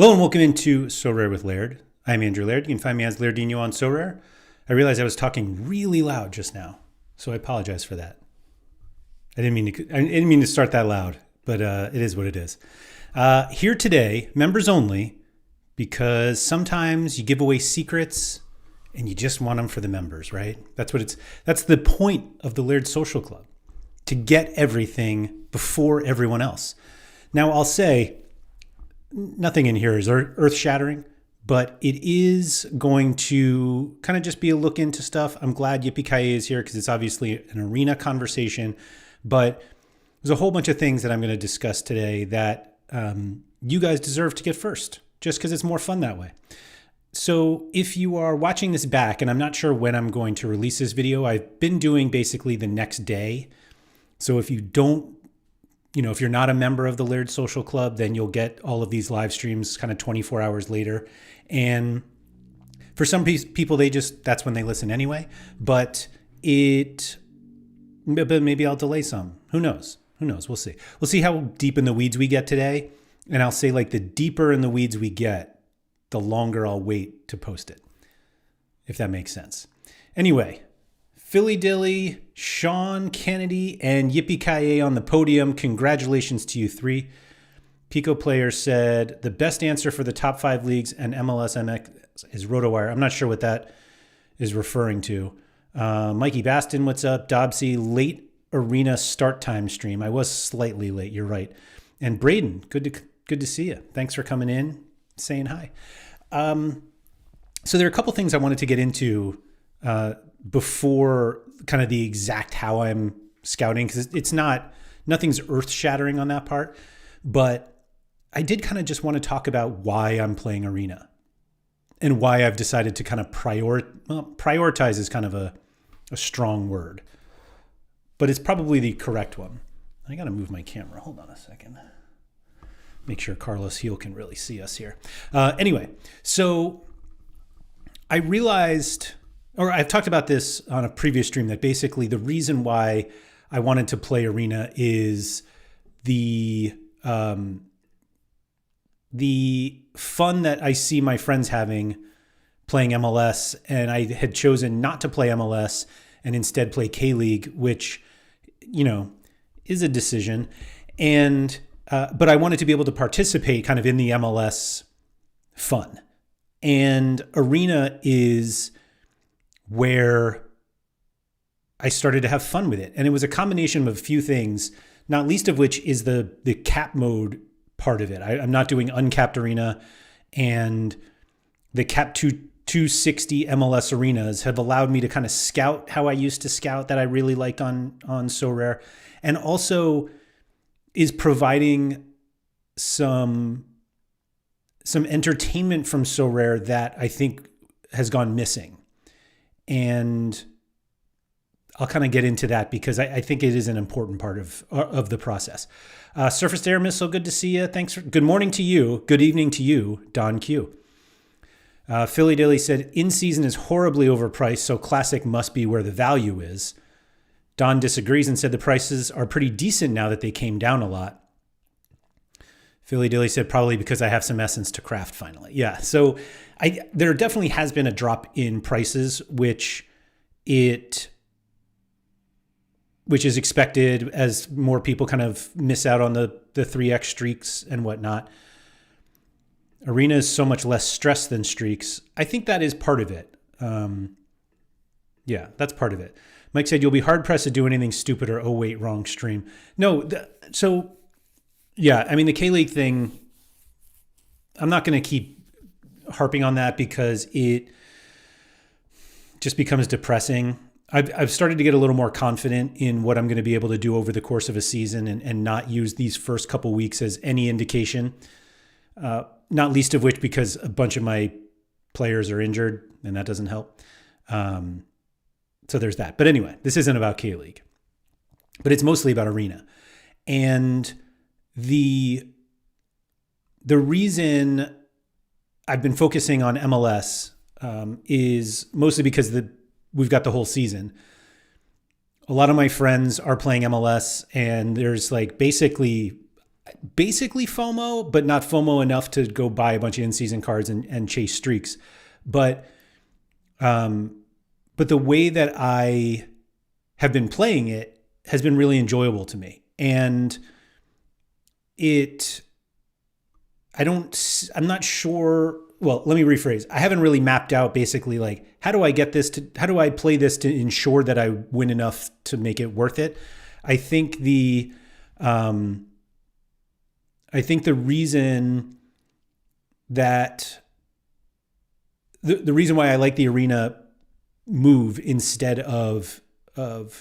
Hello and welcome into Sorare with Laird. I'm Andrew Laird. You can find me as Lairdino on Sorare. I realized I was talking really loud just now, so I apologize for that. I didn't mean to start that loud, but it is what it is. Here today, members only, because sometimes you give away secrets and you just want them for the members, right? That's the point of the Laird Social Club, to get everything before everyone else. Now I'll say, nothing in here is earth-shattering, but it is going to kind of just be a look into stuff. I'm glad Yippee-ki-yay is here because it's obviously an arena conversation, but there's a whole bunch of things that I'm going to discuss today that you guys deserve to get first, just because it's more fun that way. So if you are watching this back, and I'm not sure when I'm going to release this video, I've been doing basically the next day. So if you don't, if you're not a member of the Laird Social Club, then you'll get all of these live streams kind of 24 hours later. And for some people, that's when they listen anyway. But maybe I'll delay some. Who knows? We'll see. We'll see how deep in the weeds we get today. And I'll say, like, the deeper in the weeds we get, the longer I'll wait to post it, if that makes sense. Anyway, Philly Dilly, Sean Kennedy, and Yippee-ki-yay on the podium. Congratulations to you three. Pico Player said, the best answer for the top 5 leagues and MLS MX is RotoWire. I'm not sure what that is referring to. Mikey Baston, what's up? Dobsy, late arena start time stream. I was slightly late, you're right. And Braden, good to see you. Thanks for coming in, saying hi. So there are a couple things I wanted to get into before kind of the exact how I'm scouting, because nothing's earth shattering on that part, but I did kind of just want to talk about why I'm playing arena and why I've decided to kind of prioritize is kind of a strong word, but it's probably the correct one. I got to move my camera. Hold on a second. Make sure Carlos Heel can really see us here. Anyway, so I realized, or I've talked about this on a previous stream, that basically the reason why I wanted to play arena is the fun that I see my friends having playing MLS, and I had chosen not to play MLS and instead play K-League, which, is a decision. And but I wanted to be able to participate kind of in the MLS fun. And arena is where I started to have fun with it. And it was a combination of a few things, not least of which is the cap mode part of it. I'm not doing uncapped arena, and the cap 260 MLS arenas have allowed me to kind of scout how I used to scout, that I really like on Sorare, and also is providing some entertainment from Sorare that I think has gone missing. And I'll kind of get into that because I think it is an important part of the process. Surface Air Missile, good to see you. Good morning to you. Good evening to you, Don Q. Philly Dilly said, in-season is horribly overpriced, so Classic must be where the value is. Don disagrees and said the prices are pretty decent now that they came down a lot. Philly Dilly said, probably because I have some essence to craft finally. Yeah, so there definitely has been a drop in prices, which is expected as more people kind of miss out on the 3x streaks and whatnot. Arena is so much less stress than streaks. I think that is part of it. Yeah, that's part of it. Mike said, you'll be hard-pressed to do anything stupid or, oh, wait, wrong stream. No, yeah, I mean, the K-League thing, I'm not going to keep harping on that because it just becomes depressing. I've started to get a little more confident in what I'm going to be able to do over the course of a season and not use these first couple weeks as any indication, not least of which because a bunch of my players are injured, and that doesn't help. So there's that. But anyway, this isn't about K-League, but it's mostly about arena. And the reason I've been focusing on MLS is mostly because we've got the whole season. A lot of my friends are playing MLS, and there's like basically basically FOMO, but not FOMO enough to go buy a bunch of in-season cards and chase streaks. But the way that I have been playing it has been really enjoyable to me. And I'm not sure. Well, let me rephrase. I haven't really mapped out basically like, how do I play this to ensure that I win enough to make it worth it? I think the reason that the reason why I like the arena move instead of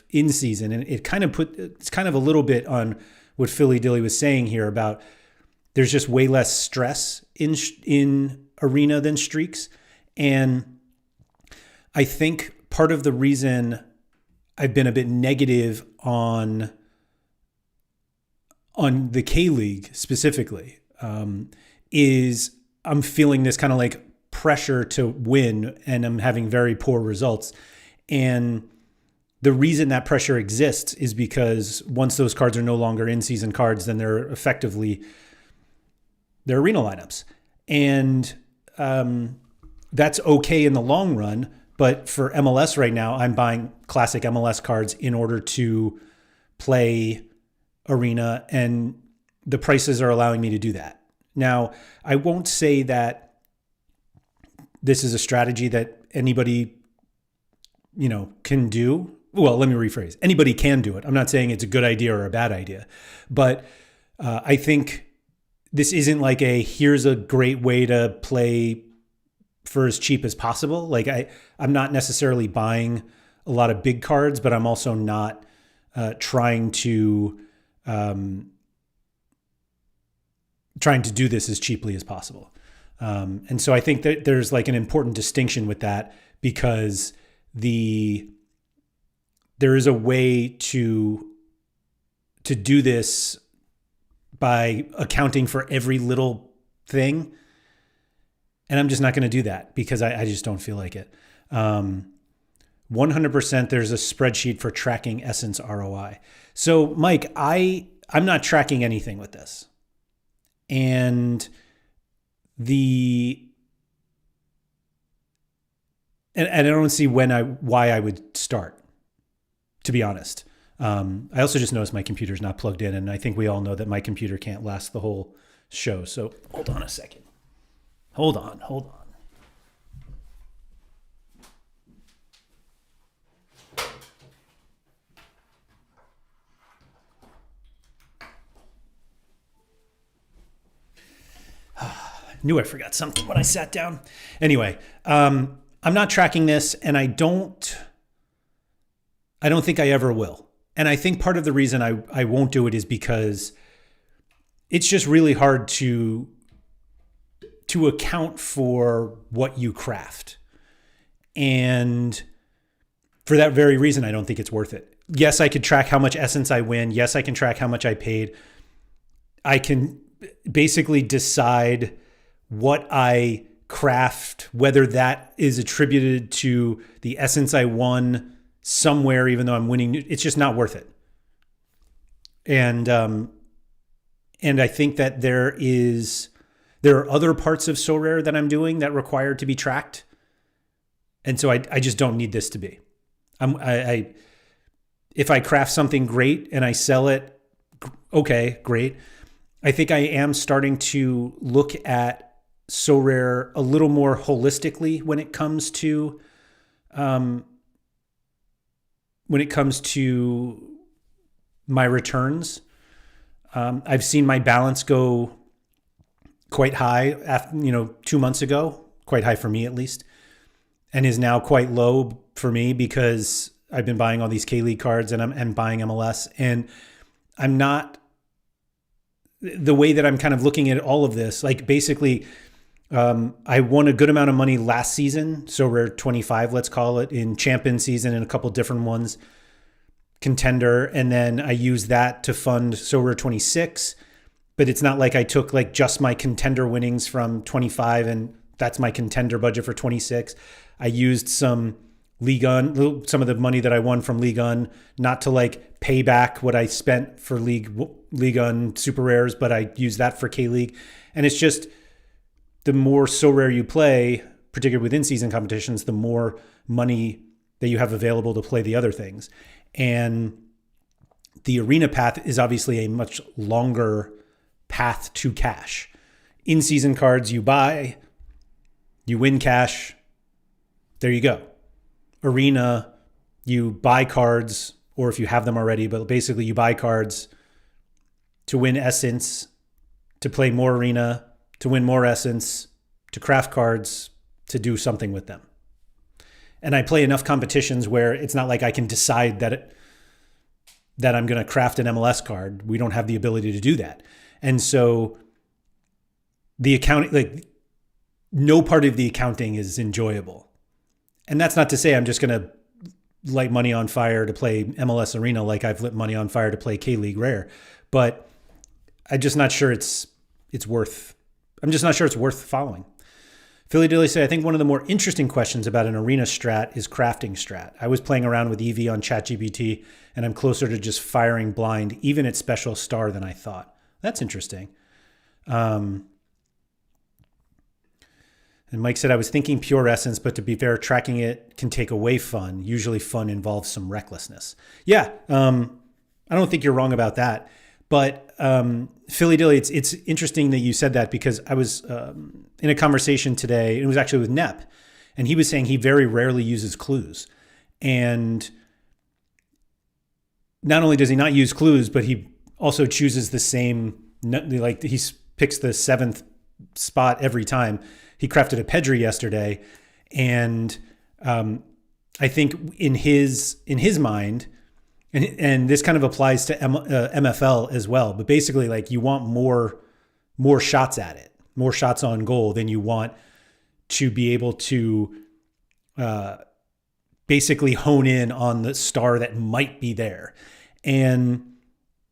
in season, and it's kind of a little bit on what Philly Dilly was saying here about there's just way less stress in arena than streaks. And I think part of the reason I've been a bit negative on the K-League specifically is I'm feeling this kind of like pressure to win, and I'm having very poor results. And the reason that pressure exists is because once those cards are no longer in-season cards, then they're effectively their arena lineups. And that's okay in the long run. But for MLS right now, I'm buying classic MLS cards in order to play arena, and the prices are allowing me to do that. Now, I won't say that this is a strategy that anybody, can do. Well, let me rephrase. Anybody can do it. I'm not saying it's a good idea or a bad idea, but I think this isn't like here's a great way to play for as cheap as possible. Like I'm not necessarily buying a lot of big cards, but I'm also not trying to do this as cheaply as possible. And so I think that there's like an important distinction with that, because there is a way to do this by accounting for every little thing. And I'm just not going to do that because I just don't feel like it. 100% there's a spreadsheet for tracking Essence ROI. So Mike, I'm not tracking anything with this. And I don't see why I would start, to be honest. I also just noticed my computer's not plugged in, and I think we all know that my computer can't last the whole show. So hold on a second. Hold on. Knew I forgot something when I sat down. Anyway, I'm not tracking this, and I don't think I ever will. And I think part of the reason I won't do it is because it's just really hard to account for what you craft. And for that very reason, I don't think it's worth it. Yes, I could track how much Essence I win. Yes, I can track how much I paid. I can basically decide what I craft, whether that is attributed to the Essence I won somewhere, even though I'm winning. It's just not worth it. And I think that there are other parts of Sorare that I'm doing that require to be tracked. And so I just don't need this to be. If I craft something great and I sell it, okay, great. I think I am starting to look at Sorare a little more holistically when it comes to my returns. I've seen my balance go quite high after, 2 months ago, quite high for me at least, and is now quite low for me because I've been buying all these K-League cards and buying MLS, and I'm not, the way that I'm kind of looking at all of this, like basically, I won a good amount of money last season, Sorare 25, let's call it, in champion season and a couple different ones, contender, and then I used that to fund Sorare 26. But it's not like I took like just my contender winnings from 25 and that's my contender budget for 26. I used some Ligue 1, some of the money that I won from Ligue 1, not to like pay back what I spent for Ligue 1 super rares, but I use that for K-League. And it's just the more Sorare you play, particularly with in-season competitions, the more money that you have available to play the other things. And the arena path is obviously a much longer path to cash. In-season cards you buy, you win cash, there you go. Arena, you buy cards, or if you have them already, but basically you buy cards to win essence, to play more arena, to win more essence, to craft cards, to do something with them. And I play enough competitions where it's not like I can decide that I'm going to craft an MLS card. We don't have the ability to do that. And so the accounting, like no part of the accounting is enjoyable. And that's not to say I'm just going to light money on fire to play MLS Arena like I've lit money on fire to play K-League Rare. But I'm just not sure it's worth following. Philly Dilly say, I think one of the more interesting questions about an arena strat is crafting strat. I was playing around with EV on ChatGPT, and I'm closer to just firing blind, even at special star, than I thought. That's interesting. And Mike said, I was thinking pure essence, but to be fair, tracking it can take away fun. Usually fun involves some recklessness. Yeah, I don't think you're wrong about that. But Philly Dilly, it's interesting that you said that, because I was in a conversation today, and it was actually with Nep, and he was saying he very rarely uses clues. And not only does he not use clues, but he also chooses the same, like he picks the 7th spot every time. He crafted a Pedri yesterday, and I think in his mind, and this kind of applies to MFL as well, but basically, like, you want more shots at it, more shots on goal than you want to be able to basically hone in on the star that might be there. And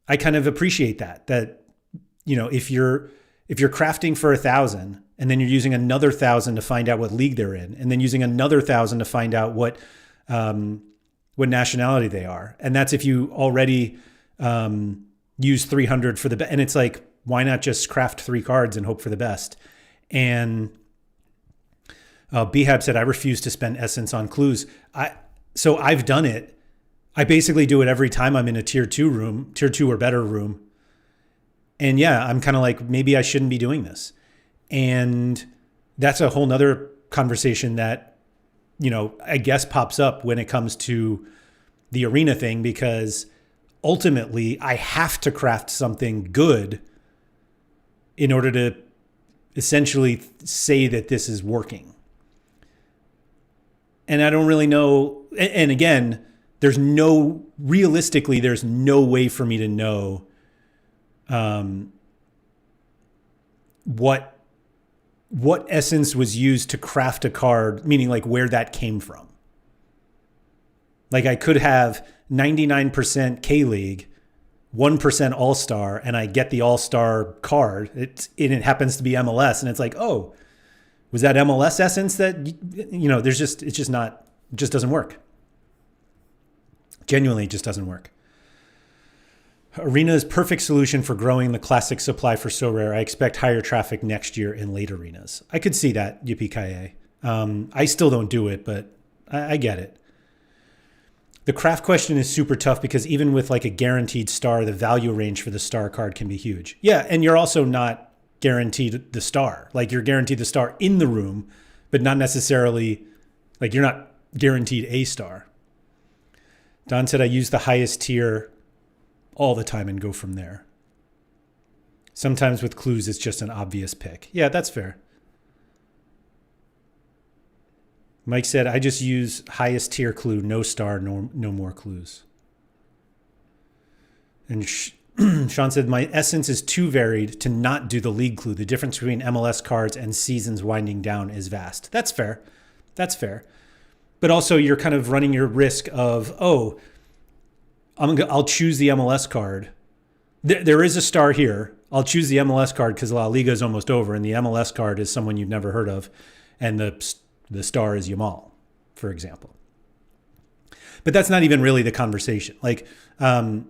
I kind of appreciate that, you know, if you're crafting for 1,000 and then you're using another 1,000 to find out what league they're in, and then using another 1,000 to find out what nationality they are. And that's if you already use 300 for the and it's like, why not just craft 3 cards and hope for the best? And Behab said, I refuse to spend essence on clues. So I've done it. I basically do it every time I'm in a tier 2 or better room. And yeah, I'm kind of like, maybe I shouldn't be doing this. And that's a whole nother conversation that, you know, I guess pops up when it comes to the arena thing, because ultimately I have to craft something good in order to essentially say that this is working. And I don't really know. And again, there's no way for me to know what essence was used to craft a card, meaning like where that came from. Like I could have 99% K-League, 1% All-Star, and I get the All-Star card. It happens to be MLS, and it's like, oh, was that MLS essence that, you know, it just doesn't work. Genuinely, it just doesn't work. Arena's perfect solution for growing the classic supply for Sorare. I expect higher traffic next year in late arenas. I could see that, Yippee-ki-yay. I still don't do it, but I get it. The craft question is super tough, because even with like a guaranteed star, the value range for the star card can be huge. Yeah, and you're also not guaranteed the star. Like, you're guaranteed the star in the room, but not necessarily, like, you're not guaranteed a star. Don said, I use the highest tier all the time and go from there. Sometimes with clues, it's just an obvious pick. Yeah, that's fair. Mike said, I just use highest tier clue, no star, no more clues. And Sean said, my essence is too varied to not do the league clue. The difference between MLS cards and seasons winding down is vast. That's fair. That's fair. But also, you're kind of running your risk of, oh, I'll choose the MLS card. There is a star here. I'll choose the MLS card because La Liga is almost over, and the MLS card is someone you've never heard of, and the star is Yamal, for example. But that's not even really the conversation. Like, and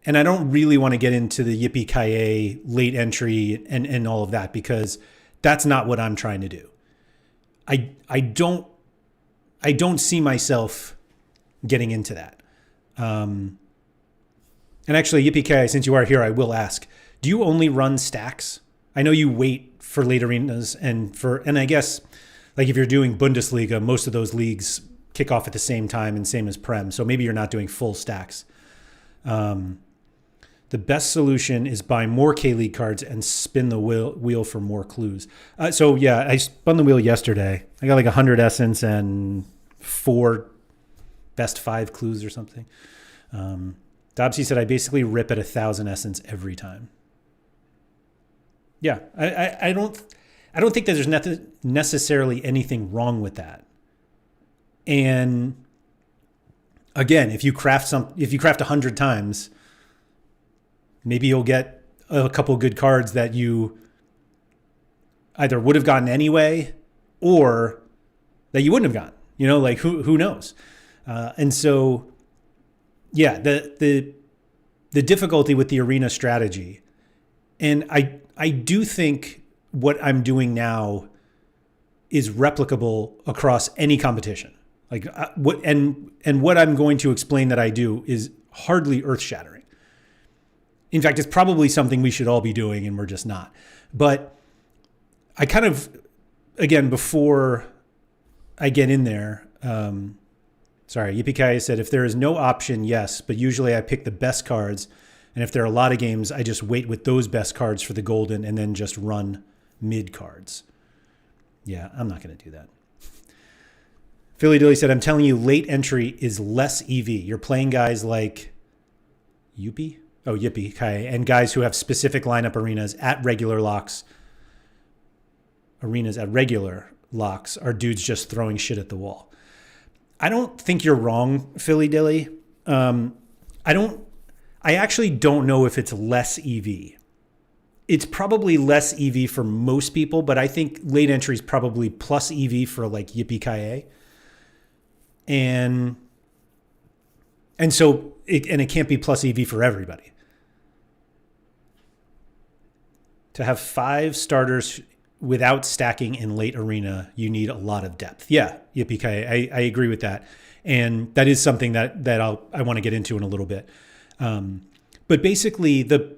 I don't really want to get into the yippee-ki-yay late entry and all of that, because that's not what I'm trying to do. I don't see myself getting into that. And actually, yippee-ki-yay, since you are here, I will ask, do you only run stacks? I know you wait for late arenas and I guess like if you're doing Bundesliga, most of those leagues kick off at the same time and same as Prem. So maybe you're not doing full stacks. The best solution is buy more K-League cards and spin the wheel for more clues. So yeah, I spun the wheel yesterday. I got like 100 essence and 4 best 5 clues or something. Dobsy said I basically rip at 1,000 essence every time. Yeah, I don't think that there's necessarily anything wrong with that. And again, if you craft 100 times, maybe you'll get a couple good cards that you either would have gotten anyway or that you wouldn't have gotten. You know, like who knows? And so, yeah, the difficulty with the arena strategy, and I do think what I'm doing now is replicable across any competition. Like what I'm going to explain that I do is hardly earth-shattering. In fact, it's probably something we should all be doing, and we're just not. But I kind of, again, before I get in there, sorry, Yippee said, if there is no option, yes, but usually I pick the best cards. And if there are a lot of games, I just wait with those best cards for the golden and then just run mid cards. Yeah, I'm not going to do that. Philly Dilly said, I'm telling you, late entry is less EV. You're playing guys like Yippee, and guys who have specific lineup arenas at regular locks. Arenas at regular locks are dudes just throwing shit at the wall. I don't think you're wrong, Philly Dilly. I actually don't know if it's less EV. It's probably less EV for most people, but I think late entry is probably plus EV for like yippee-ki-yay. And so it can't be plus EV for everybody. To have 5 starters without stacking in late arena, you need a lot of depth. Yeah, yippee-ki-yay. I agree with that. And that is something that I want to get into in a little bit. But basically, the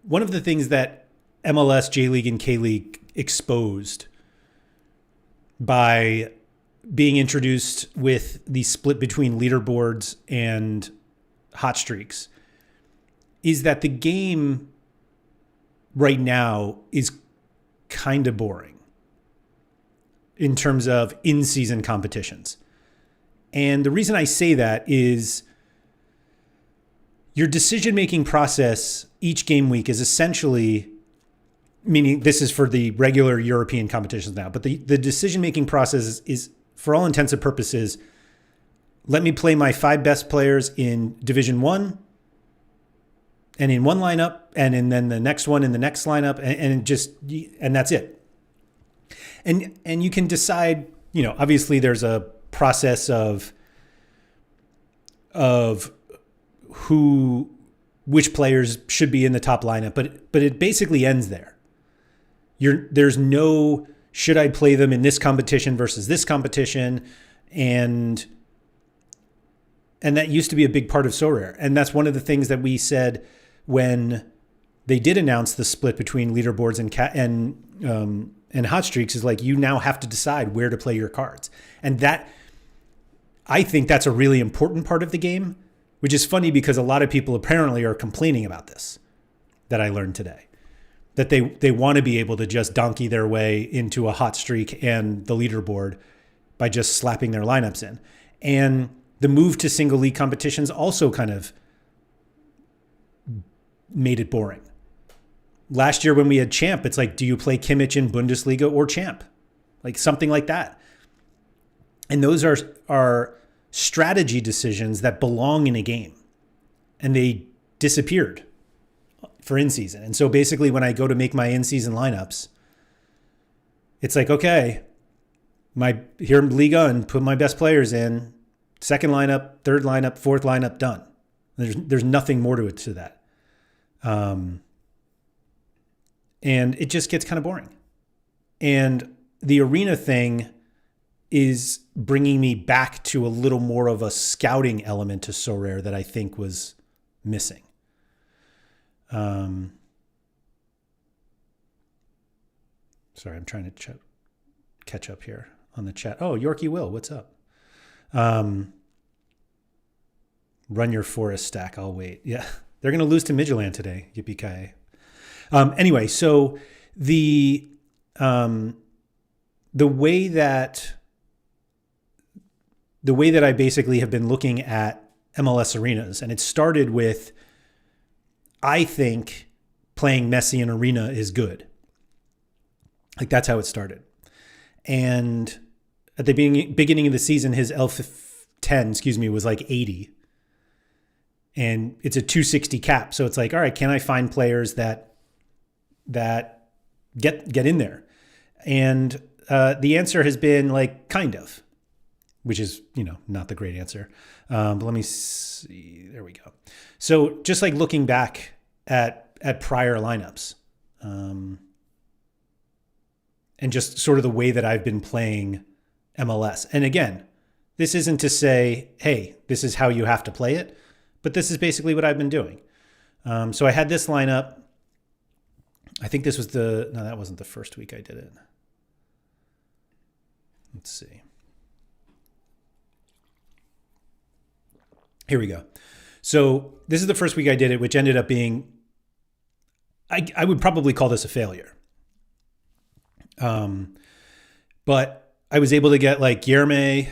one of the things that MLS, J League, and K League exposed by being introduced with the split between leaderboards and hot streaks is that the game right now is kind of boring in terms of in-season competitions. And the reason I say that is your decision-making process each game week is essentially, meaning this is for the regular European competitions now, but the decision-making process is, for all intents and purposes, let me play my 5 best players in Division 1 and in one lineup, and then the next one in the next lineup, and that's it. And you can decide, you know, obviously there's a process of which players should be in the top lineup, but it basically ends there. There's no should I play them in this competition versus this competition, and that used to be a big part of Sorare, and that's one of the things that we said when they did announce the split between leaderboards and hot streaks is like you now have to decide where to play your cards, and that I think that's a really important part of the game. Which is funny because a lot of people apparently are complaining about this that I learned today. That they want to be able to just donkey their way into a hot streak and the leaderboard by just slapping their lineups in. And the move to single league competitions also kind of made it boring. Last year when we had Champ, it's like, do you play Kimmich in Bundesliga or Champ? Like something like that. And those are strategy decisions that belong in a game, and they disappeared for in-season. And so basically when I go to make my in-season lineups, it's like, okay, my here in Liga and put my best players in, second lineup, third lineup, fourth lineup, done. There's nothing more to it to that. And it just gets kind of boring. And the arena thing is bringing me back to a little more of a scouting element to Sorare that I think was missing. Sorry, I'm trying to catch up here on the chat. Oh, Yorkie Will, what's up? Run your forest stack. I'll wait. Yeah, they're going to lose to Midtjylland today. Yippee-ki-yay. Anyway, so the way that I basically have been looking at MLS arenas, and it started with, I think playing Messi in arena is good. Like that's how it started. And at the beginning of the season, his L10, was like 80. And it's a 260 cap. So it's like, all right, can I find players that get in there? And the answer has been like, kind of, which is, not the great answer. But let me see. There we go. So just like looking back at prior lineups, and just sort of the way that I've been playing MLS. And again, this isn't to say, hey, this is how you have to play it, but this is basically what I've been doing. So I had this lineup. I think this was no, that wasn't the first week I did it. Let's see. Here we go. So this is the first week I did it, which ended up being, I would probably call this a failure. But I was able to get like Guilherme,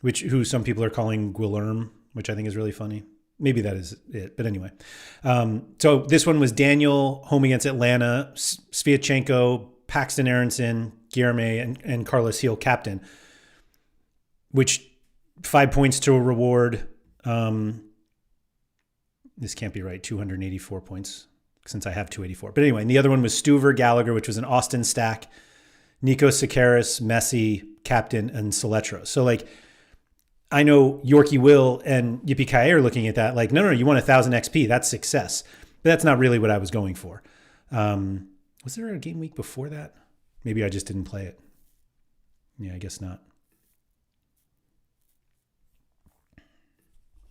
who some people are calling Guilherme, which I think is really funny. Maybe that is it, but anyway. So this one was Daniel home against Atlanta, Sviatchenko, Paxton Aronson, Guilherme, and Carlos Heel captain, which 5 points to a reward. This can't be right. 284 points since I have 284. But anyway, and the other one was Stuver Gallagher, which was an Austin stack, Nico Sakaris, Messi, captain, and Soletro. So like, I know Yorkie Will and Yippee-ki-yay are looking at that like, no, you want 1,000 XP. That's success. But that's not really what I was going for. Was there a game week before that? Maybe I just didn't play it. Yeah, I guess not.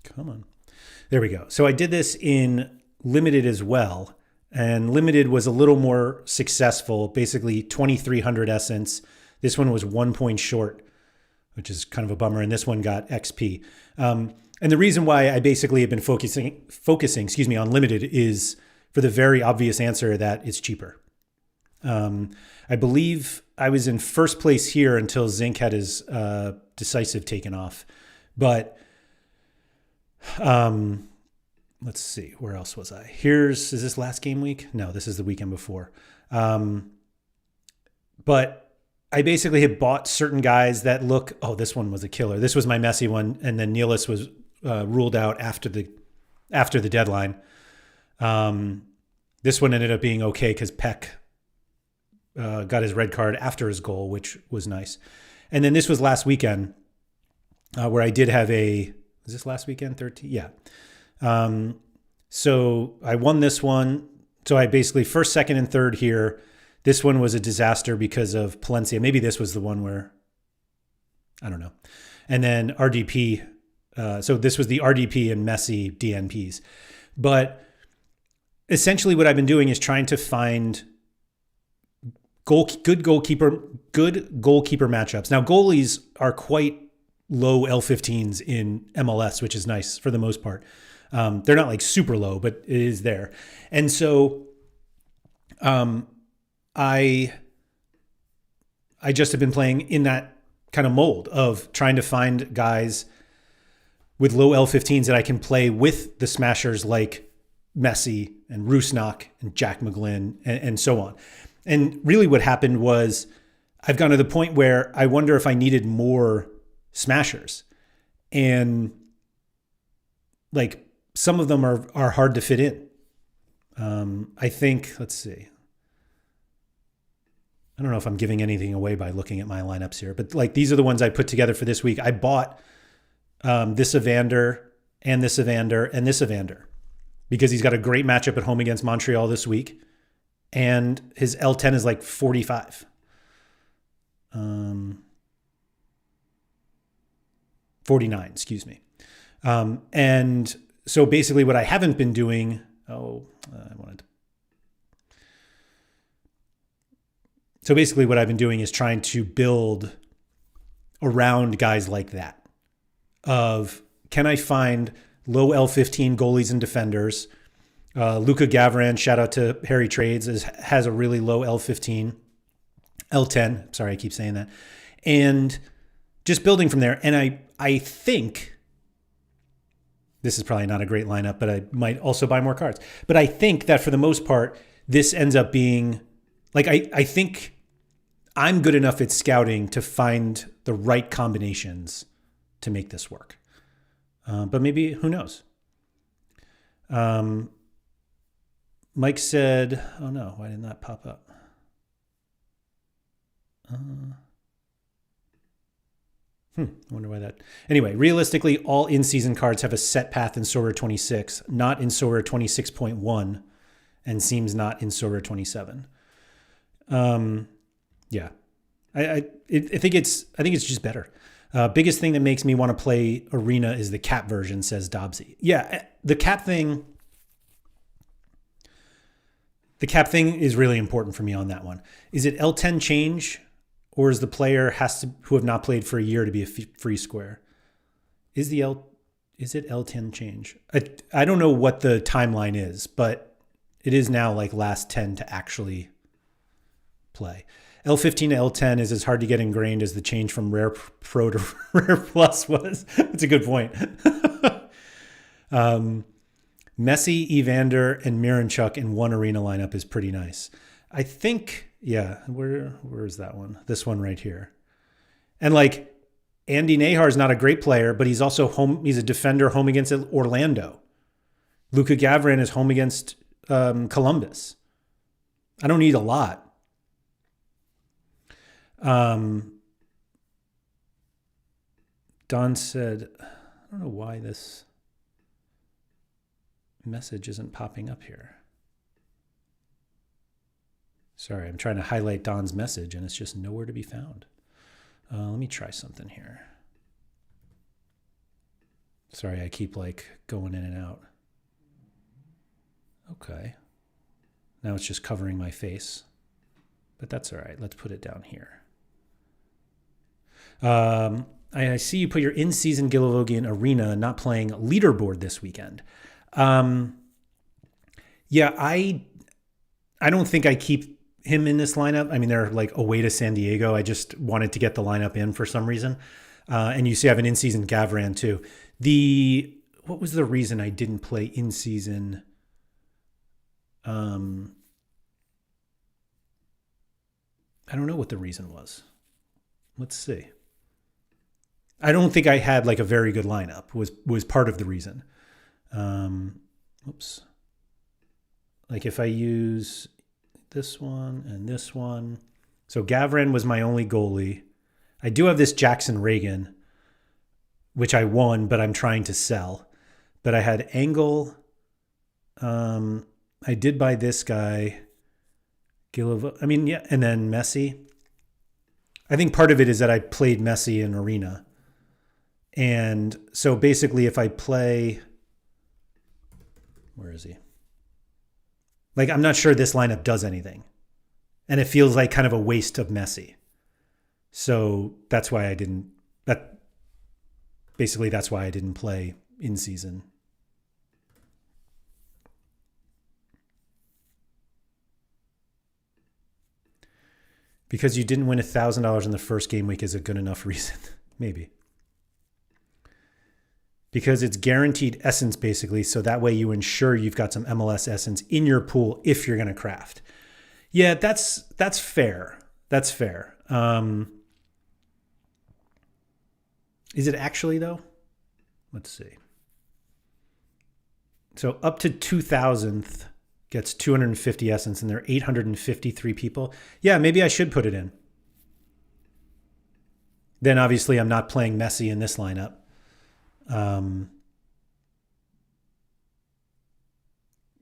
Come on. There we go. So I did this in limited as well. And limited was a little more successful, basically 2,300 essence. This one was 1 point short, which is kind of a bummer. And this one got XP. And the reason why I basically have been focusing, on limited is for the very obvious answer that it's cheaper. I believe I was in first place here until Zinc had his decisive taken off. But let's see, where else was I? Is this last game week? No, this is the weekend before. But I basically had bought certain guys that this one was a killer. This was my Messi one. And then Nealis was ruled out after the deadline. This one ended up being okay because Peck got his red card after his goal, which was nice. And then this was last weekend where I did have is this last weekend? 13? Yeah. So I won this one. So I basically first, second, and third here. This one was a disaster because of Palencia. Maybe this was the one where, I don't know. And then RDP. So this was the RDP and Messi DNPs. But essentially what I've been doing is trying to find good goalkeeper matchups. Now goalies are quite low L15s in MLS, which is nice for the most part. They're not like super low, but it is there. And so I just have been playing in that kind of mold of trying to find guys with low L15s that I can play with the smashers like Messi and Rusnak and Jack McGlynn and so on. And really what happened was I've gone to the point where I wonder if I needed more smashers. And like some of them are hard to fit in. I think, let's see. I don't know if I'm giving anything away by looking at my lineups here, but like these are the ones I put together for this week. I bought this Evander and this Evander and this Evander because he's got a great matchup at home against Montreal this week. And his L10 is like 45. 49, excuse me. And so basically what I haven't been doing, So basically what I've been doing is trying to build around guys like that of, can I find low L15 goalies and defenders? Luka Gavran, shout out to Harry Trades, has a really low L15, L10. Sorry, I keep saying that. And just building from there. And I think, this is probably not a great lineup, but I might also buy more cards. But I think that for the most part, this ends up being, like, I think I'm good enough at scouting to find the right combinations to make this work. But maybe, who knows? Mike said, oh no, why didn't that pop up? I wonder why that. Anyway, realistically, all in-season cards have a set path in Sorare 26, not in Sorare 26.1, and seems not in Sorare 27. Yeah, I think it's just better. Biggest thing that makes me want to play Arena is the cap version, says Dobbsy. Yeah, the cap thing. The cap thing is really important for me on that one. Is it L10 change, or is the player who have not played for a year to be a free square? Is it L10 change? I don't know what the timeline is, but it is now like last 10 to actually play. L15 to L10 is as hard to get ingrained as the change from Rare Pro to Rare Plus was. That's a good point. Messi, Evander, and Miranchuk in one Arena lineup is pretty nice. I think, yeah, where is that one? This one right here. And like, Andy Nahar is not a great player, but he's also he's a defender home against Orlando. Luka Gavran is home against Columbus. I don't need a lot. Don said, I don't know why this message isn't popping up here. Sorry, I'm trying to highlight Don's message and it's just nowhere to be found. Let me try something here. Sorry, I keep like going in and out. Okay. Now it's just covering my face, but that's all right. Let's put it down here. I see you put your in-season Gilavogian Arena not playing leaderboard this weekend. Yeah, I don't think I keep him in this lineup. I mean, they're like away to San Diego. I just wanted to get the lineup in for some reason. And you see I have an in-season Gavran too. What was the reason I didn't play in-season? I don't know what the reason was. Let's see. I don't think I had like a very good lineup was part of the reason. Oops. Like if I use this one and this one. So Gavran was my only goalie. I do have this Jackson Reagan, which I won, but I'm trying to sell. But I had Engel. I did buy this guy. And then Messi. I think part of it is that I played Messi in Arena. And so basically if I play, where is he? Like, I'm not sure this lineup does anything. And it feels like kind of a waste of Messi. So that's why that's why I didn't play in season. Because you didn't win $1,000 in the first game week is a good enough reason. Maybe. Because it's guaranteed essence, basically. So that way you ensure you've got some MLS essence in your pool if you're going to craft. Yeah, that's fair. That's fair. Is it actually, though? Let's see. So up to 2,000th, gets 250 essence, and there are 853 people. Yeah, maybe I should put it in. Then obviously I'm not playing Messi in this lineup.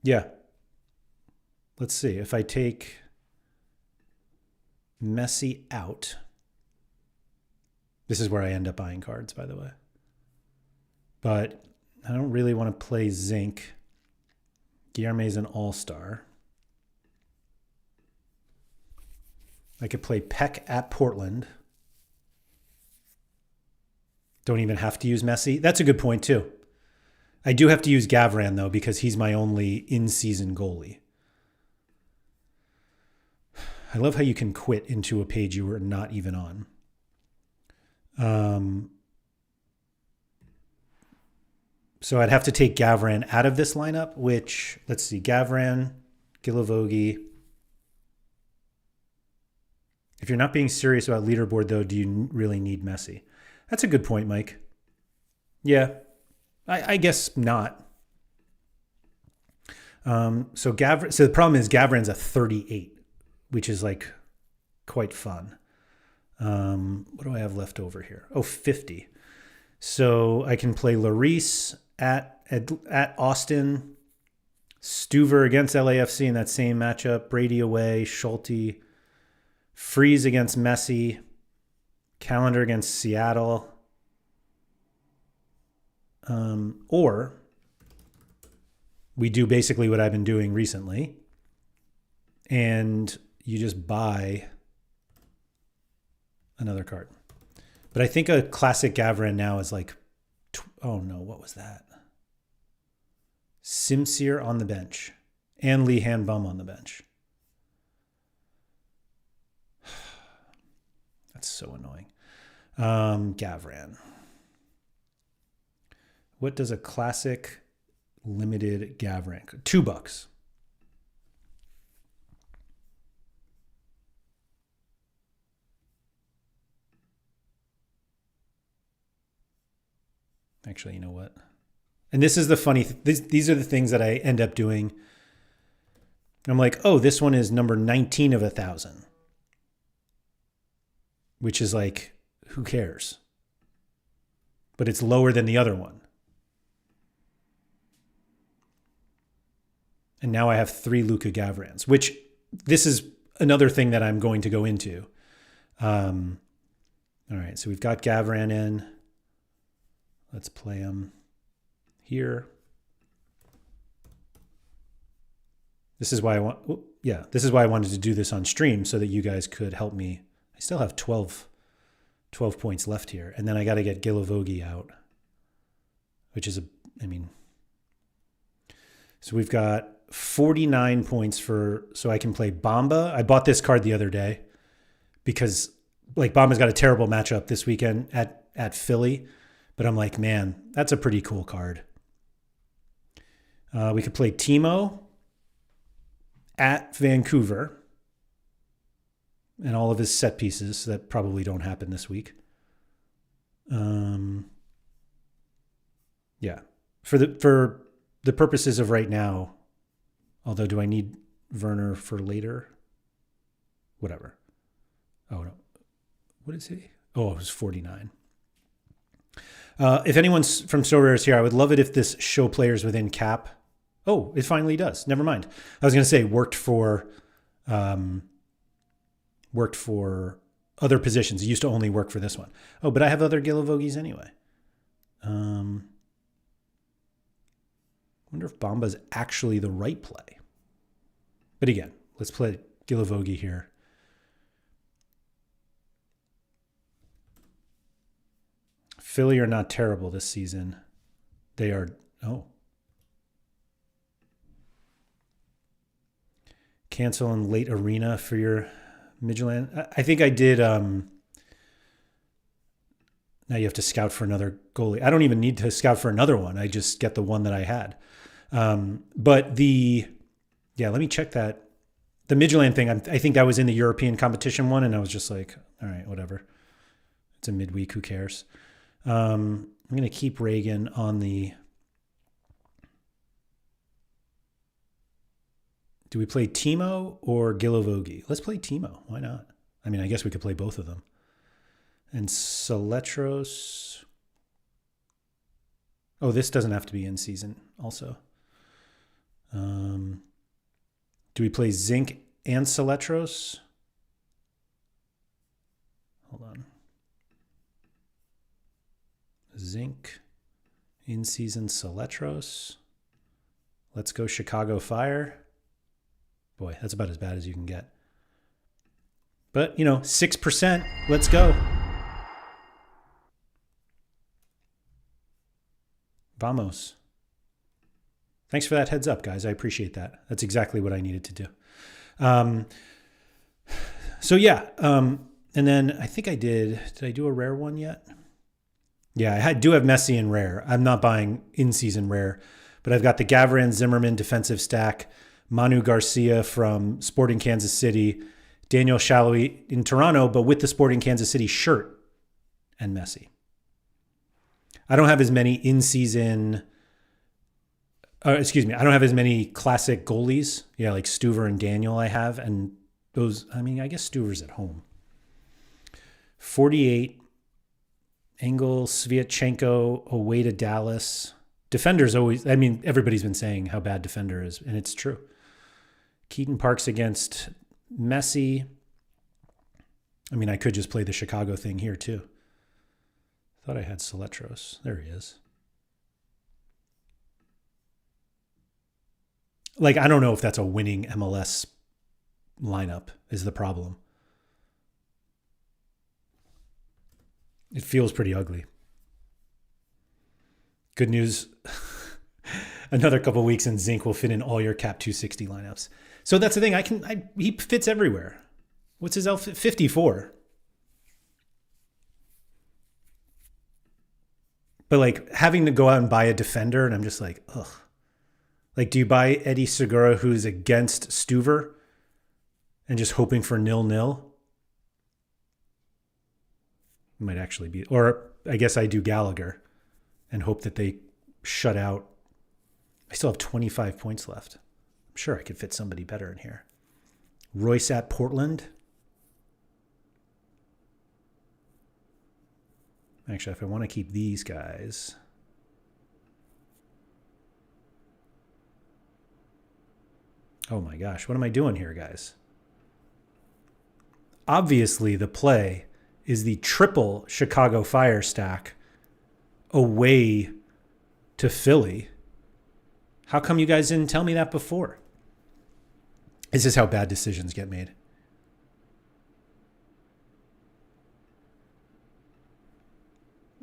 Yeah. Let's see. If I take Messi out, this is where I end up buying cards, by the way. But I don't really want to play Zinc. Guilherme's an all-star. I could play Peck at Portland. Don't even have to use Messi. That's a good point, too. I do have to use Gavran, though, because he's my only in-season goalie. I love how you can quit into a page you were not even on. So I'd have to take Gavran out of this lineup, which, let's see, Gavran, Gilavogi. If you're not being serious about leaderboard, though, do you really need Messi? That's a good point, Mike. Yeah, I guess not. So the problem is Gavran's a 38, which is like quite fun. What do I have left over here? Oh, 50. So I can play Larice at Austin, Stuver against LAFC in that same matchup, Brady away, Schulte, Freeze against Messi, Calendar against Seattle. Or we do basically what I've been doing recently, and you just buy another card. But I think a classic Gavran now is like, oh no, what was that? Simsir on the bench and Lee Hanbum on the bench. That's so annoying. Gavran. What does a classic limited Gavran? $2. Actually, you know what? And this is the funny, these are the things that I end up doing. I'm like, oh, this one is number 19 of 1,000. Which is like, who cares? But it's lower than the other one. And now I have 3 Luka Gavrans, which this is another thing that I'm going to go into. All right, so we've got Gavran in. Let's play him here. This is why this is why I wanted to do this on stream so that you guys could help me. I still have 12 points left here. And then I got to get Gilavogi out, which is so we've got 49 points so I can play Bamba. I bought this card the other day because like Bamba's got a terrible matchup this weekend at Philly. But I'm like, man, that's a pretty cool card. We could play Timo at Vancouver and all of his set pieces that probably don't happen this week. Yeah. For the purposes of right now, although do I need Werner for later? Whatever. Oh, no. What is he? Oh, it was 49. If anyone's from Sorare is here, I would love it if this show players within cap. Oh, it finally does. Never mind. I was going to say worked for other positions. It used to only work for this one. Oh, but I have other Gilavogis anyway. Wonder if Bamba's actually the right play. But again, let's play Gilavogi here. Philly are not terrible this season. They are, cancel in late arena for your Midtjylland. I think I did. Now you have to scout for another goalie. I don't even need to scout for another one. I just get the one that I had. But let me check that. The Midtjylland thing, I think that was in the European competition one. And I was just like, all right, whatever. It's a midweek. Who cares? I'm going to keep Reagan on the Do we play Timo or Gilavogi? Let's play Timo. Why not? I mean, I guess we could play both of them. And Saletros. Oh, this doesn't have to be in season also. Do we play Zinc and Saletros? Hold on. Zinc, in season Saletros. Let's go Chicago Fire. Boy, that's about as bad as you can get. But, 6%. Let's go. Vamos. Thanks for that heads up, guys. I appreciate that. That's exactly what I needed to do. And then I think I did I do a rare one yet? Yeah, I do have Messi in rare. I'm not buying in-season rare, but I've got the Gavarin Zimmerman defensive stack, Manu Garcia from Sporting Kansas City, Daniel Shalhoub in Toronto, but with the Sporting Kansas City shirt, and Messi. I don't have as many in-season... I don't have as many classic goalies. Yeah, like Stuver and Daniel I have. And those, I guess Stuver's at home. 48, Engel, Sviatchenko, away to Dallas. Defender's always, everybody's been saying how bad defender is, and it's true. Keaton Parks against Messi. I could just play the Chicago thing here too. Thought I had Saletros. There he is. I don't know if that's a winning MLS lineup is the problem. It feels pretty ugly. Good news. Another couple weeks and Zinc will fit in all your cap 260 lineups. So that's the thing. He fits everywhere. What's his outfit? 54. But having to go out and buy a defender, and I'm just like, ugh. Do you buy Eddie Segura, who's against Stuver, and just hoping for 0-0? Might actually be. Or I guess I do Gallagher and hope that they shut out. I still have 25 points left. I'm sure I could fit somebody better in here. Royce at Portland. Actually, if I want to keep these guys... Oh my gosh, what am I doing here, guys? Obviously, the play is the triple Chicago Fire stack away to Philly. How come you guys didn't tell me that before? Is this how bad decisions get made?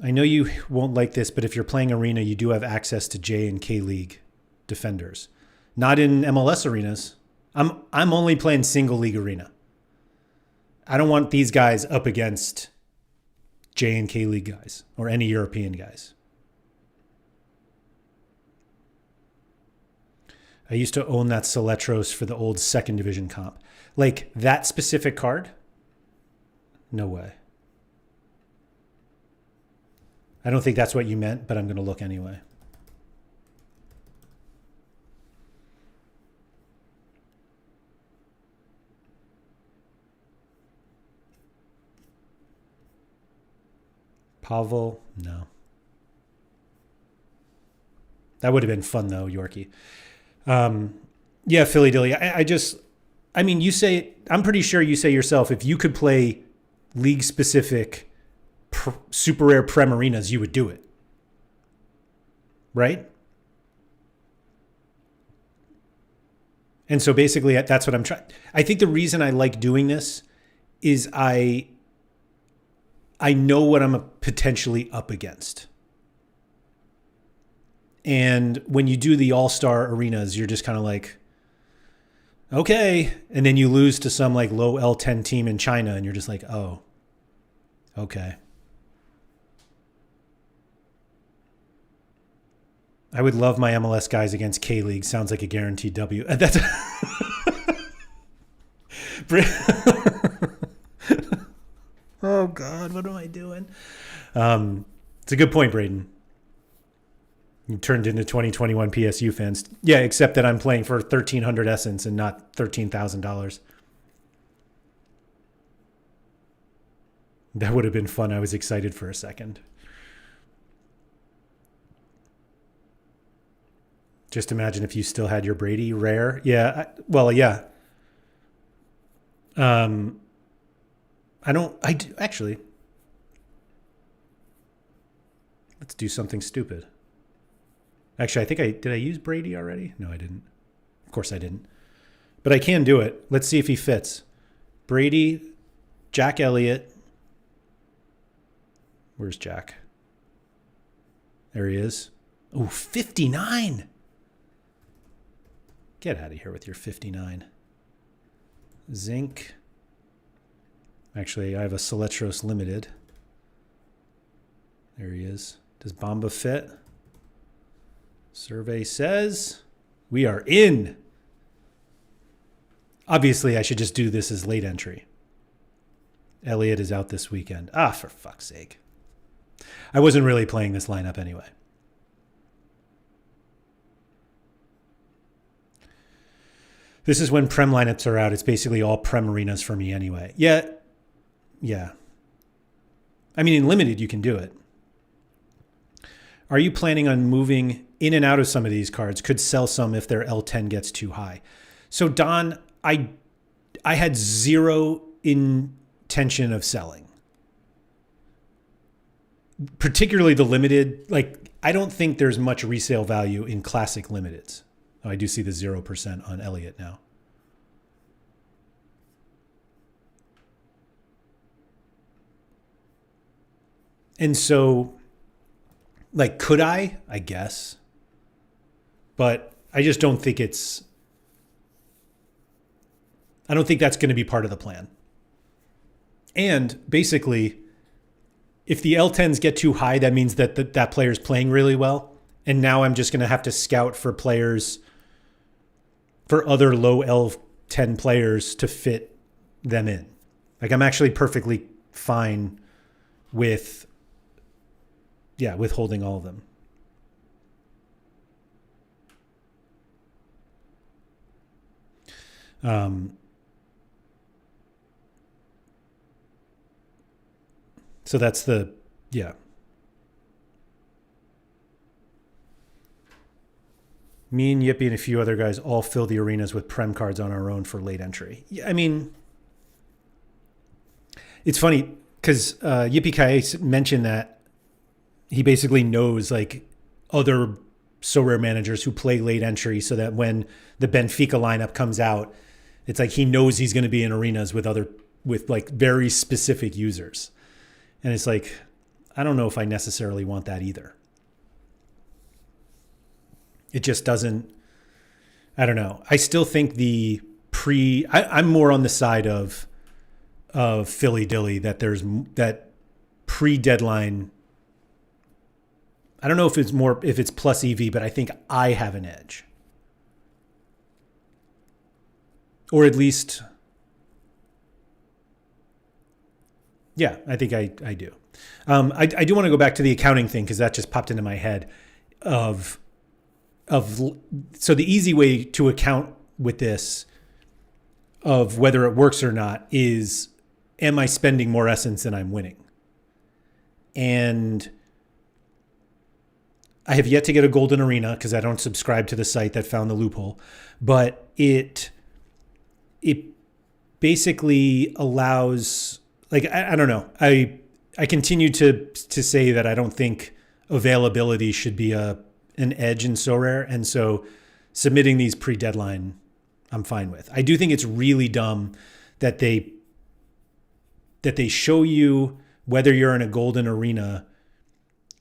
I know you won't like this, but if you're playing Arena, you do have access to J and K League defenders. Not in MLS arenas. I'm only playing single league arena. I don't want these guys up against J and K League guys or any European guys. I used to own that Saletros for the old second division comp. That specific card? No way. I don't think that's what you meant, but I'm going to look anyway. Pavel, no. That would have been fun though, Yorkie. Yeah, Philly Dilly. You say, I'm pretty sure you say yourself, if you could play league specific super rare Prem arenas, you would do it. Right? And so basically that's what I'm trying. I think the reason I like doing this is I know what I'm potentially up against. And when you do the all-star arenas, you're just kind of like, okay. And then you lose to some low L10 team in China and you're just like, oh, okay. I would love my MLS guys against K-League. Sounds like a guaranteed W. That's oh, God, what am I doing? It's a good point, Braden. You turned into 2021 PSU fans. Yeah, except that I'm playing for 1,300 essence and not $13,000. That would have been fun. I was excited for a second. Just imagine if you still had your Brady rare. Yeah. Yeah. I do, actually. Let's do something stupid. Actually, did I use Brady already? No, I didn't. Of course I didn't. But I can do it. Let's see if he fits. Brady, Jack Elliott. Where's Jack? There he is. Oh, 59. Get out of here with your 59. Zinc. Actually, I have a Celetros Limited. There he is. Does Bamba fit? Survey says we are in. Obviously, I should just do this as late entry. Elliott is out this weekend. Ah, for fuck's sake. I wasn't really playing this lineup anyway. This is when Prem lineups are out. It's basically all Prem arenas for me anyway. Yeah. I mean, in limited, you can do it. Are you planning on moving in and out of some of these cards? Could sell some if their L10 gets too high. So Don, I had zero intention of selling. Particularly the limited. Like, I don't think there's much resale value in classic limiteds. Oh, I do see the 0% on Elliott now. And so, like, could I? I guess. But I just don't think I don't think that's going to be part of the plan. And basically, if the L10s get too high, that means that that player's playing really well. And now I'm just going to have to scout for players, for other low L10 players to fit them in. Like, I'm actually perfectly fine with holding all of them. So that's Me and Yippee and a few other guys all fill the arenas with Prem cards on our own for late entry. Yeah, I mean, it's funny because Yippee Kai mentioned that he basically knows like other Sorare managers who play late entry, so that when the Benfica lineup comes out, it's like he knows he's going to be in arenas with like very specific users. And it's like, I don't know if I necessarily want that either. It just doesn't, I don't know. I still think I'm more on the side of Philly Dilly, that there's that pre-deadline. I don't know if it's plus EV, but I think I have an edge. Or at least, yeah, I think I do. I do want to go back to the accounting thing because that just popped into my head so the easy way to account with this of whether it works or not is, am I spending more essence than I'm winning? And I have yet to get a golden arena because I don't subscribe to the site that found the loophole, but it basically allows, like, I don't know. I continue to say that I don't think availability should be an edge in Sorare, and so submitting these pre-deadline, I'm fine with. I do think it's really dumb that they show you whether you're in a golden arena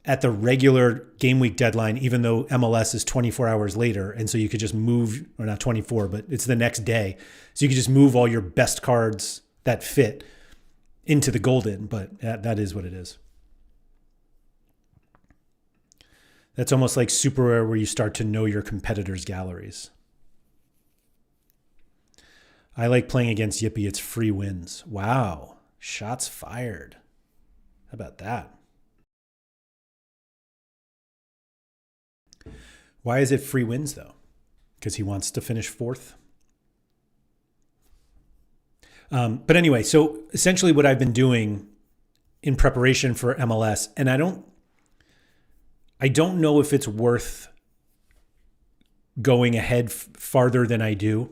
at the regular game week deadline, even though MLS is 24 hours later, and so you could just move, or not 24, but it's the next day, so you could just move all your best cards that fit into the golden. But that is what it is. That's almost like Super Rare, where you start to know your competitors' galleries. I like playing against Yippee. It's free wins. Wow. Shots fired. How about that? Why is it free wins though? Because he wants to finish fourth. But anyway, so essentially what I've been doing in preparation for MLS, and I don't know if it's worth going ahead farther than I do.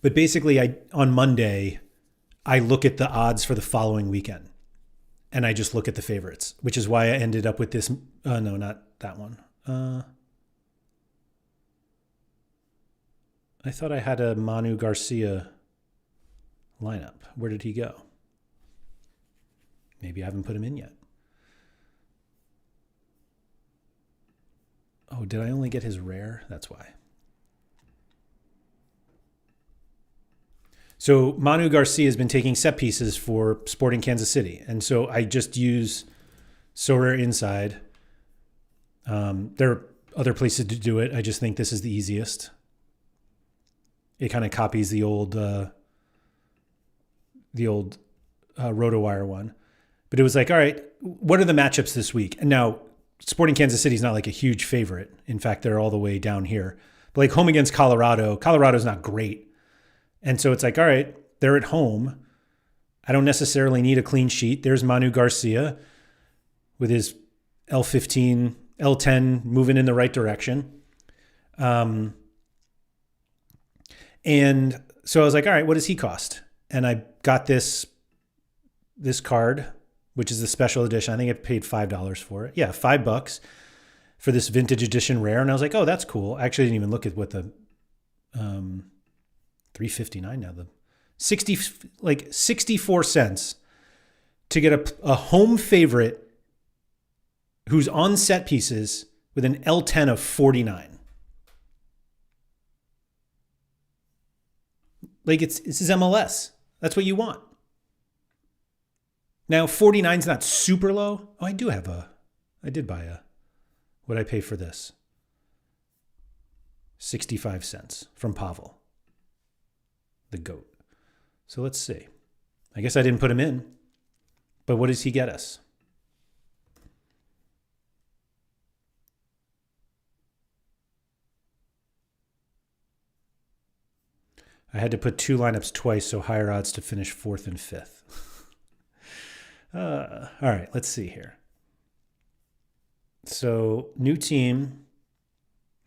But basically, on Monday, I look at the odds for the following weekend, and I just look at the favorites, which is why I ended up with this. No, not that one. I thought I had a Manu Garcia lineup. Where did he go? Maybe I haven't put him in yet. Oh, did I only get his rare? That's why. So Manu Garcia has been taking set pieces for Sporting Kansas City. And so I just use Sorare inside. There are other places to do it. I just think this is the easiest. It kind of copies the old RotoWire one. But it was like, all right, what are the matchups this week? And now Sporting Kansas City is not like a huge favorite. In fact, they're all the way down here. But like home against Colorado, Colorado's not great. And so it's like, all right, they're at home. I don't necessarily need a clean sheet. There's Manu Garcia with his L15, L10 moving in the right direction. And so I was like, all right, what does he cost? And I got this card, which is the special edition. I think I paid $5 for it. Yeah, $5 for this vintage edition rare. And I was like, oh, that's cool. I actually didn't even look at what the $3.59 now. The 64 cents to get a home favorite who's on set pieces with an L10 of 49. Like this is MLS. That's what you want. Now 49 is not super low. Oh, I did buy what did I pay for this? 65 cents from Pavel, the GOAT. So let's see. I guess I didn't put him in, but what does he get us? I had to put two lineups twice, so higher odds to finish fourth and fifth. All right, let's see here. So new team.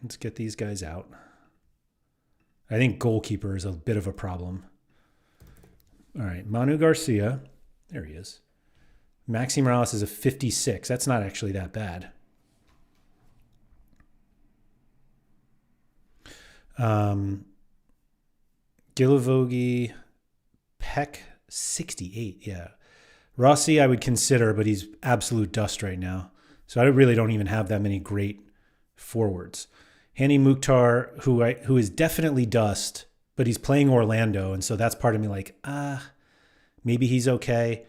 Let's get these guys out. I think goalkeeper is a bit of a problem. All right, Manu Garcia. There he is. Maxi Morales is a 56. That's not actually that bad. Gilavogi, Peck, 68. Yeah. Rossi, I would consider, but he's absolute dust right now. So I really don't even have that many great forwards. Hani Mukhtar, who is definitely dust, but he's playing Orlando. And so that's part of me like, maybe he's okay.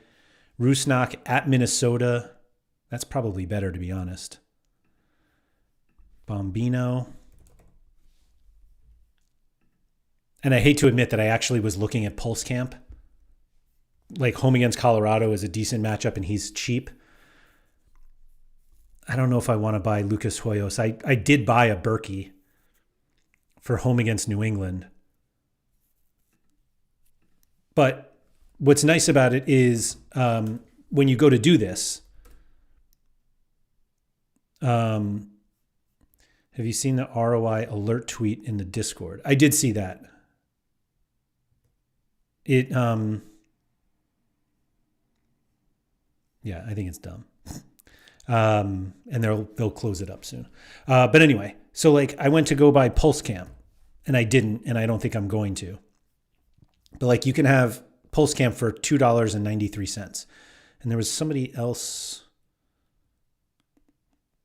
Rusnak at Minnesota. That's probably better, to be honest. Bombino. And I hate to admit that I actually was looking at Pulse Camp. Like home against Colorado is a decent matchup and he's cheap. I don't know if I want to buy Lucas Hoyos. I did buy a Berkey for home against New England. But what's nice about it is when you go to do this, have you seen the ROI alert tweet in the Discord? I did see that. Yeah, I think it's dumb. And they'll close it up soon. But anyway, so like I went to go buy Pulse Cam and I didn't, and I don't think I'm going to. But like you can have Pulse Cam for $2.93. And there was somebody else.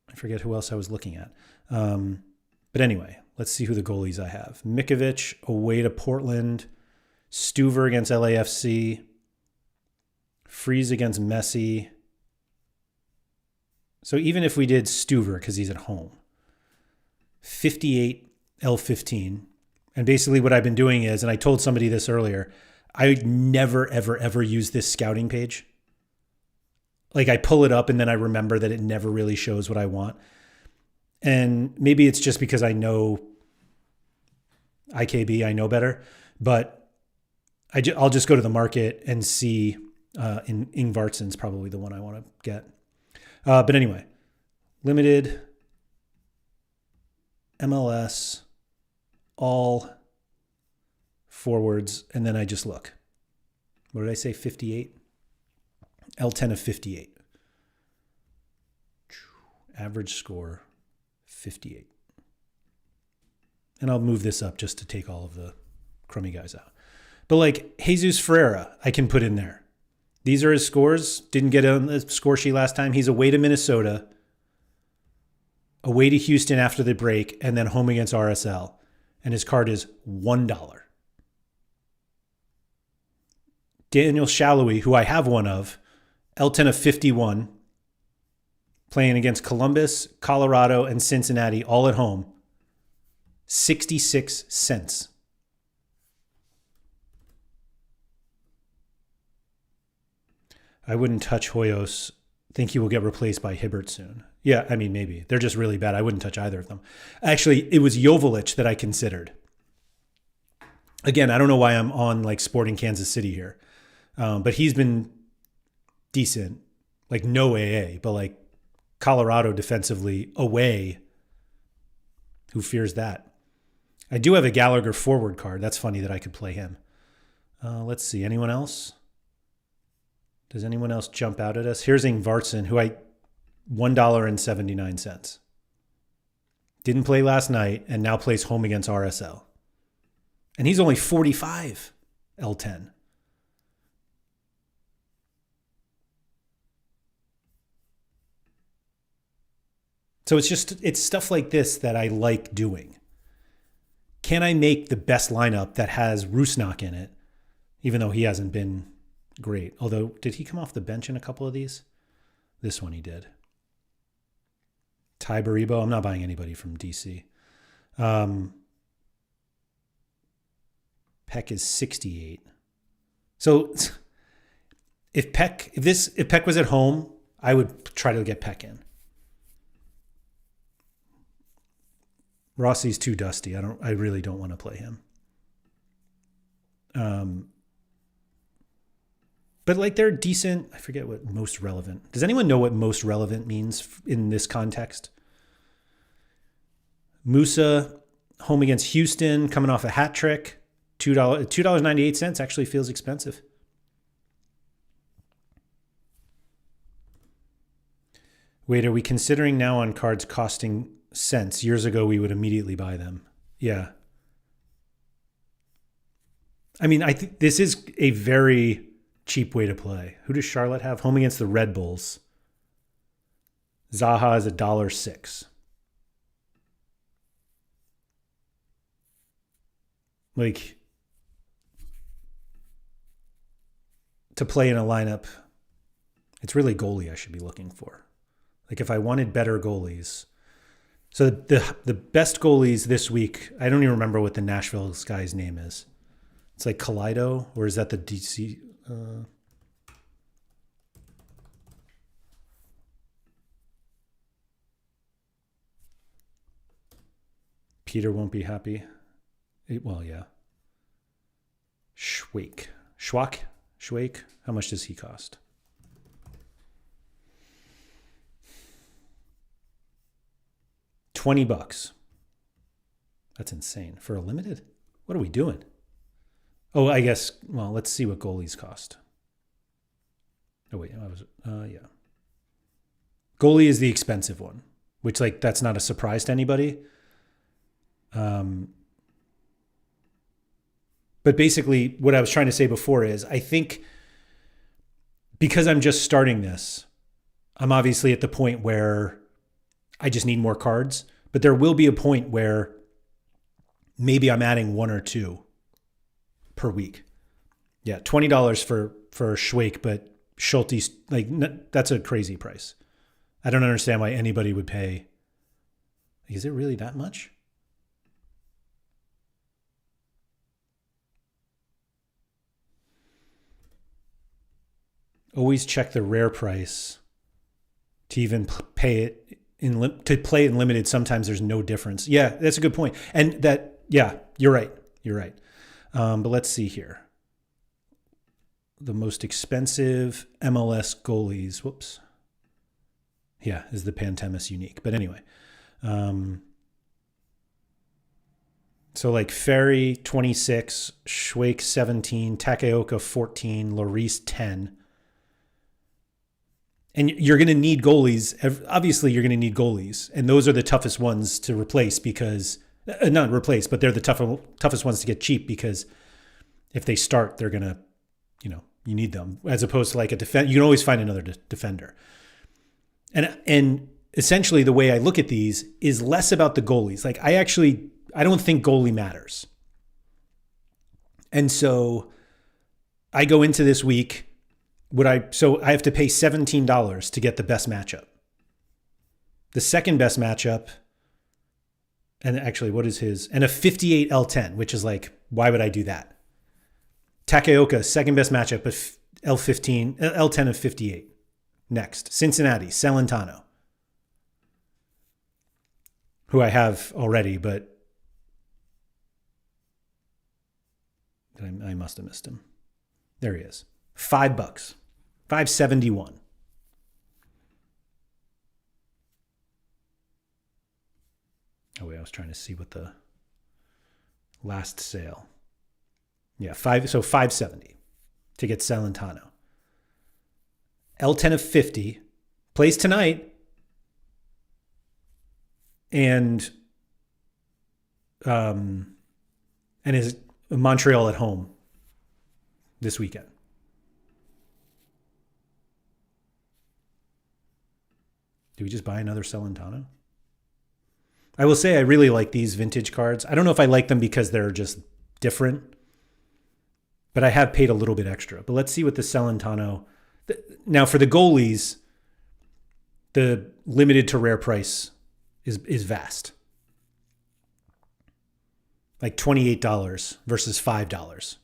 I forget who else I was looking at. But anyway, let's see who the goalies I have. Mikovic away to Portland. Stuver against LAFC. Freeze against Messi. So even if we did Stuver because he's at home, 58 L15. And basically what I've been doing is, and I told somebody this earlier, I would never, ever, ever use this scouting page. Like I pull it up and then I remember that it never really shows what I want. And maybe it's just because I know IKB, I know better, but I'll just go to the market and see. Ingvartsen's probably the one I want to get. But anyway, limited MLS, all forwards, and then I just look. What did I say? 58? L10 of 58. Average score, 58. And I'll move this up just to take all of the crummy guys out. But like Jesus Ferreira, I can put in there. These are his scores. Didn't get on the score sheet last time. He's away to Minnesota, away to Houston after the break, and then home against RSL. And his card is $1. Daniel Shallowy, who I have one of, L10 of 51, playing against Columbus, Colorado, and Cincinnati, all at home. 66 cents. I wouldn't touch Hoyos. Think he will get replaced by Hibbert soon. Yeah, I mean, maybe. They're just really bad. I wouldn't touch either of them. Actually, it was Joveljic that I considered. Again, I don't know why I'm on like Sporting Kansas City here. But he's been decent. Like no AA, but like Colorado defensively away. Who fears that? I do have a Gallagher forward card. That's funny that I could play him. Let's see. Anyone else? Does anyone else jump out at us? Here's Ingvartsen, who $1.79. Didn't play last night and now plays home against RSL. And he's only 45 L10. So it's stuff like this that I like doing. Can I make the best lineup that has Rusnak in it, even though he hasn't been great? Although, did he come off the bench in a couple of these? This one he did. Ty Baribo. I'm not buying anybody from DC. Peck is 68. So if Peck was at home, I would try to get Peck in. Rossi's too dusty. I really don't want to play him. But like they're decent. I forget what most relevant. Does anyone know what most relevant means in this context? Musa home against Houston, coming off a hat trick. $2.98 actually feels expensive. Wait, are we considering now on cards costing cents? Years ago, we would immediately buy them. Yeah. I mean, I think this is a very cheap way to play. Who does Charlotte have? Home against the Red Bulls. Zaha is $1.06. Like, to play in a lineup, it's really goalie I should be looking for. Like, if I wanted better goalies. So the best goalies this week, I don't even remember what the Nashville guy's name is. It's like Kaleido, or is that the DC? Peter won't be happy. Well, yeah. Schwake. How much does he cost? $20. That's insane. For a limited? What are we doing? Oh, I guess, well, let's see what goalies cost. Oh, wait. Yeah. Goalie is the expensive one, which, like, that's not a surprise to anybody. But basically, what I was trying to say before is I think because I'm just starting this, I'm obviously at the point where I just need more cards. But there will be a point where maybe I'm adding one or two per week. Yeah, $20 for Schwake, but Schulte's, like, that's a crazy price. I don't understand why anybody would pay. Is it really that much? Always check the rare price to even pay it to play in limited, sometimes there's no difference. Yeah, that's a good point. And that, yeah, you're right. You're right. But let's see here. The most expensive MLS goalies, whoops. Yeah, is the Pantemis unique. But anyway, so like Ferry 26, Schweik 17, Takaoka 14, Lloris 10. And you're going to need goalies. Obviously, you're going to need goalies. And those are the toughest ones to replace because, not replace, but they're the toughest ones to get cheap because if they start, they're going to, you need them. As opposed to like a defender, you can always find another defender. And essentially the way I look at these is less about the goalies. Like I don't think goalie matters. And so I go into this week, so I have to pay $17 to get the best matchup. The second best matchup, and actually what is his? And a 58 L10, which is like, why would I do that? Takaoka, second best matchup, but L10 of 58. Next, Cincinnati, Celentano, who I have already, but I must have missed him. There he is. $5, $5.71. Oh wait, I was trying to see what the last sale. Yeah, $5.70 to get Celentano. L10 of 50, plays tonight, and is Montreal at home this weekend. Do we just buy another Celentano? I will say I really like these vintage cards. I don't know if I like them because they're just different, but I have paid a little bit extra. But let's see what the Celentano... Now, for the goalies, the limited to rare price is vast. Like $28 versus $5.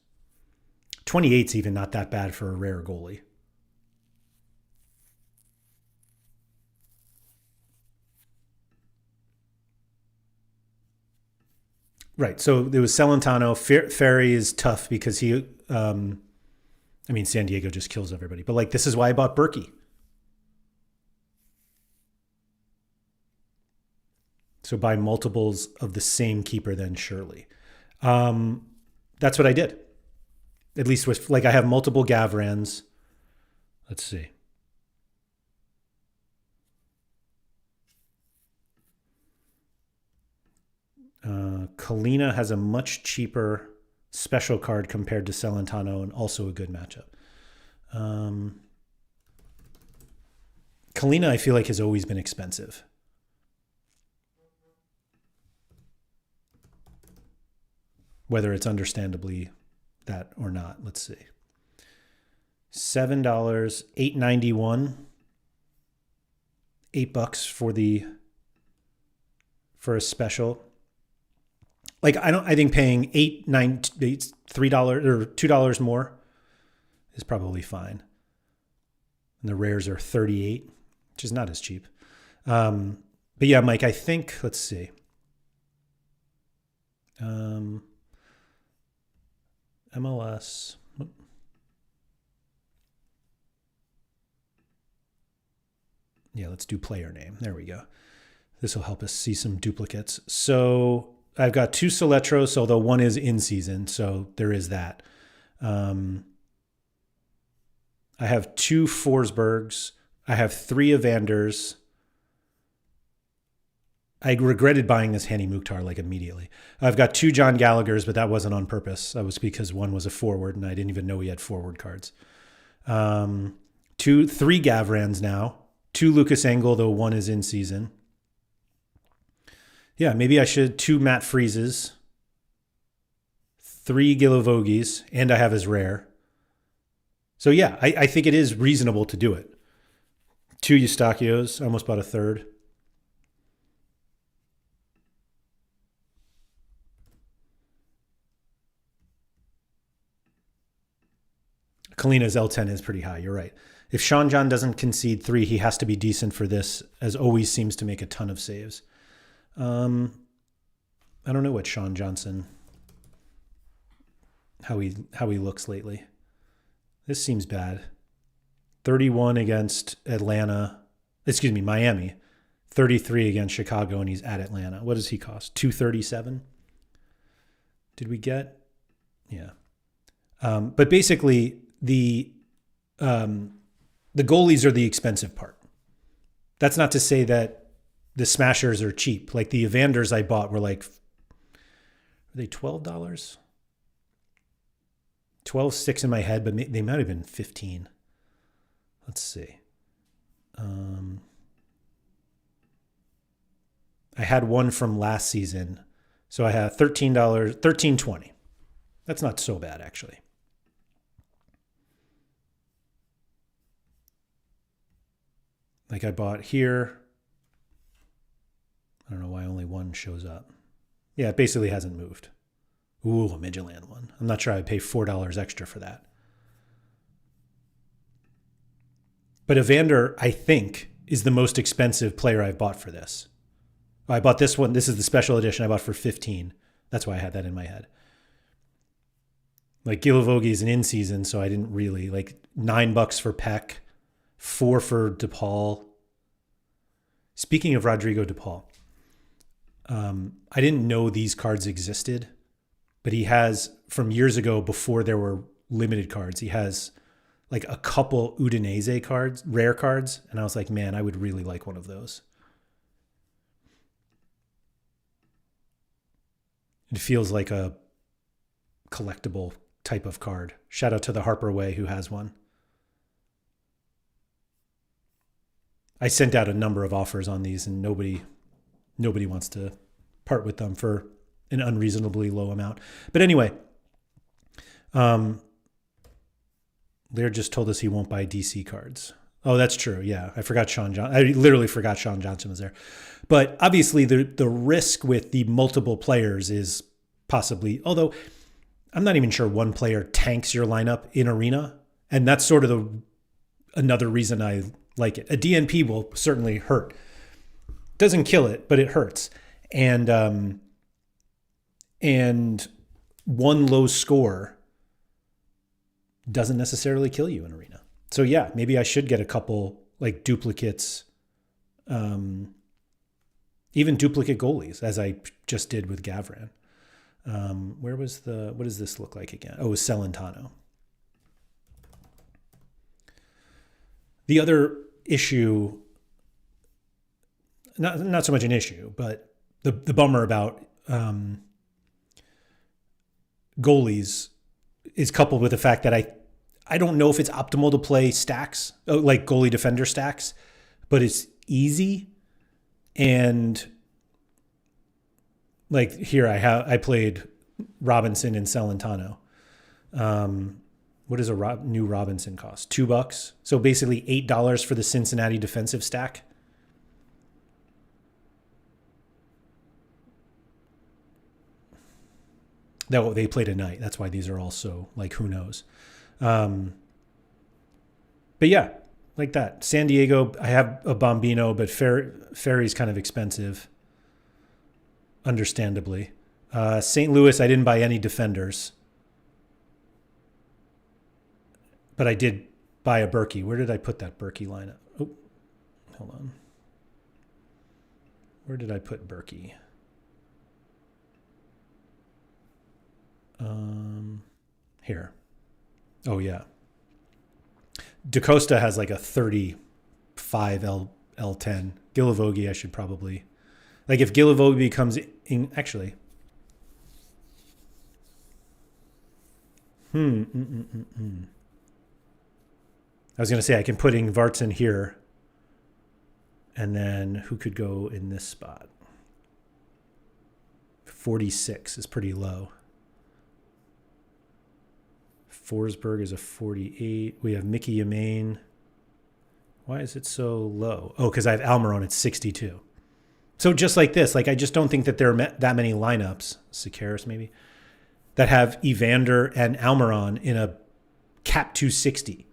28's even not that bad for a rare goalie. Right. So there was Celentano. Ferry is tough because San Diego just kills everybody. But like, this is why I bought Berkey. So buy multiples of the same keeper then Shirley. That's what I did. At least with, like, I have multiple Gavrans. Let's see. Kalina has a much cheaper special card compared to Celentano and also a good matchup. Kalina, I feel like, has always been expensive. Whether it's understandably that or not. Let's see. $7, $8.91. $8 for a special. Like, I think paying $3 or $2 more is probably fine. And the rares are 38, which is not as cheap. But yeah, Mike, I think, let's see. MLS. Yeah, let's do player name. There we go. This will help us see some duplicates. So I've got 2 Soletros, although one is in season, so there is that. I have 2 Forsbergs. I have 3 Evanders. I regretted buying this Hani Mukhtar like immediately. I've got 2 John Gallaghers, but that wasn't on purpose. That was because one was a forward, and I didn't even know he had forward cards. 3 Gavrans now. 2 Lucas Engel, though one is in season. Yeah, maybe I should 2 Matt Freezes, 3 Gilovogis, and I have his rare. So yeah, I think it is reasonable to do it. 2 Eustachios, I almost bought a third. Kalina's L10 is pretty high. You're right. If Sean John doesn't concede 3, he has to be decent for this, as always seems to make a ton of saves. I don't know what Sean Johnson, how he looks lately. This seems bad. 31 against Miami. 33 against Chicago, and he's at Atlanta. What does he cost? 237. Did we get? Yeah. But basically, the goalies are the expensive part. That's not to say that the smashers are cheap. Like the Evanders I bought were like, were they $12? 12.6 in my head, but they might have been 15. Let's see. I had one from last season. So I have $13.20. That's not so bad, actually. Like I bought here. I don't know why only one shows up. Yeah, it basically hasn't moved. Ooh, a Midtjylland one. I'm not sure I'd pay $4 extra for that. But Evander, I think, is the most expensive player I've bought for this. I bought this one. This is the special edition I bought for 15. That's why I had that in my head. Like Gilavogi is an in-season, so I didn't really like $9 for Peck, 4 for DePaul. Speaking of Rodrigo DePaul, I didn't know these cards existed, but he has, from years ago before there were limited cards, he has like a couple Udinese cards, rare cards, and I was like, man, I would really like one of those. It feels like a collectible type of card. Shout out to the Harper Way who has one. I sent out a number of offers on these and nobody wants to part with them for an unreasonably low amount. But anyway, Laird just told us he won't buy DC cards. Oh, that's true. Yeah, I forgot Sean Johnson. I literally forgot Sean Johnson was there. But obviously the risk with the multiple players is possibly, although I'm not even sure one player tanks your lineup in Arena. And that's sort of another reason I like it. A DNP will certainly hurt. Doesn't kill it, but it hurts. And one low score doesn't necessarily kill you in Arena. So yeah, maybe I should get a couple like duplicates, even duplicate goalies, as I just did with Gavran. What does this look like again? Oh, it was Celentano. The other issue, not so much an issue, but the bummer about goalies is coupled with the fact that I don't know if it's optimal to play stacks, like goalie defender stacks, but it's easy. And like here I played Robinson and Celentano. What does a new Robinson cost? $2. So basically $8 for the Cincinnati defensive stack. They played at night. That's why these are also like, who knows? But yeah, like that. San Diego, I have a Bombino, but Ferry's kind of expensive, understandably. St. Louis, I didn't buy any defenders, but I did buy a Berkey. Where did I put that Berkey lineup? Oh, hold on. Where did I put Berkey? Here. Oh, yeah. DaCosta has like a 35 L10. Gilavogi, I should probably... Like if Gilavogi becomes... Actually... I was going to say I can put Ingvartsen here. And then who could go in this spot? 46 is pretty low. Forsberg is a 48. We have Mickey Yamain. Why is it so low? Oh, because I have Almiron at 62. So just like this, like I just don't think that there are that many lineups, Sikaris maybe, that have Evander and Almiron in a cap 260.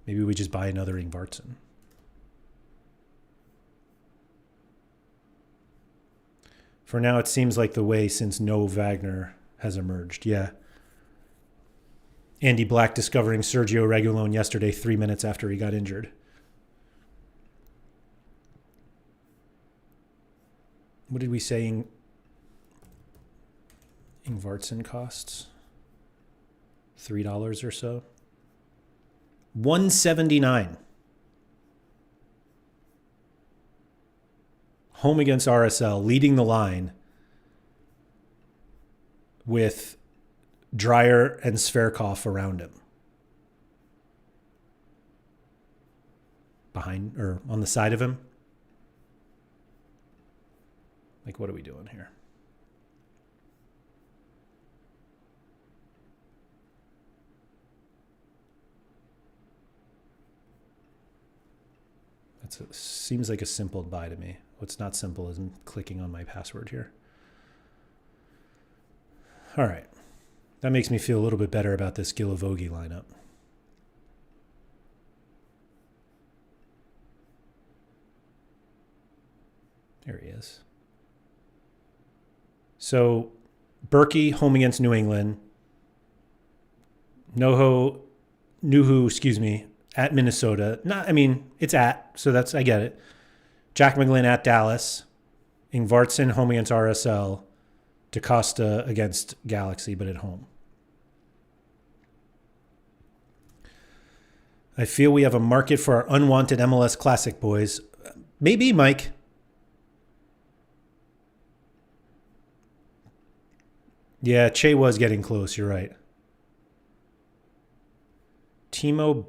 Maybe we just buy another Ingvartsen. For now, it seems like the way since no Wagner has emerged. Yeah. Andy Black discovering Sergio Reguilón yesterday, 3 minutes after he got injured. What did we say Ingvartsen costs? $3 or so. $179. Home against RSL, leading the line with Dreyer and Sverkov around him. Behind or on the side of him. Like, what are we doing here? Seems like a simple buy to me. What's not simple is clicking on my password here. All right. That makes me feel a little bit better about this Gilavogi lineup. There he is. So, Berkey home against New England. Nuhu, at Minnesota. It's at, so I get it. Jack McGlynn at Dallas. Ingvartsen home against RSL. DaCosta against Galaxy, but at home. I feel we have a market for our unwanted MLS Classic boys. Maybe, Mike. Yeah, Che was getting close. You're right. Timo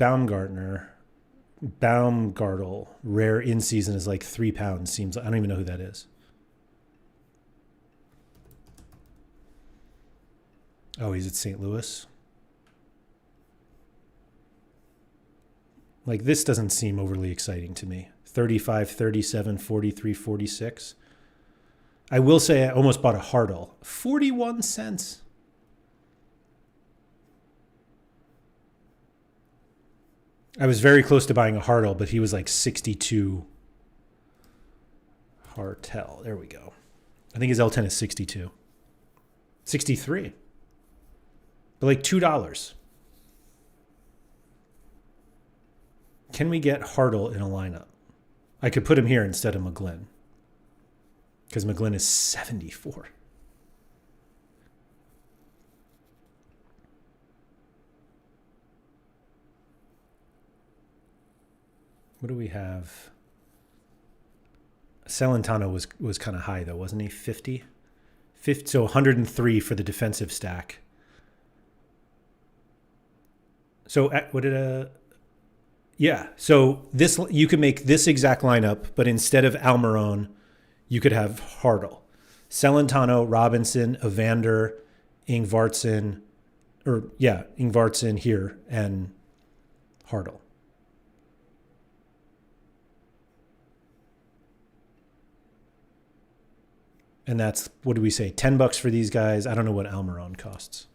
Baumgartel, rare in season is like £3. Seems I don't even know who that is. Oh, he's at St. Louis. Like, this doesn't seem overly exciting to me. 35, 37, 43, 46. I will say I almost bought a Hartle. 41 cents. I was very close to buying a Hartle, but he was like 62. Hartel. There we go. I think his L10 is 62. 63. But like $2. Can we get Hartle in a lineup? I could put him here instead of McGlynn. Because McGlynn is 74. What do we have? Celentano was kind of high, though, wasn't he? 50? So 103 for the defensive stack. So what did yeah. So this you could make this exact lineup, but instead of Almiron, you could have Hartle, Celentano, Robinson, Evander, Ingvartsen, Ingvartsen here, and Hartle. And that's, what do we say, $10 for these guys? I don't know what Almiron costs.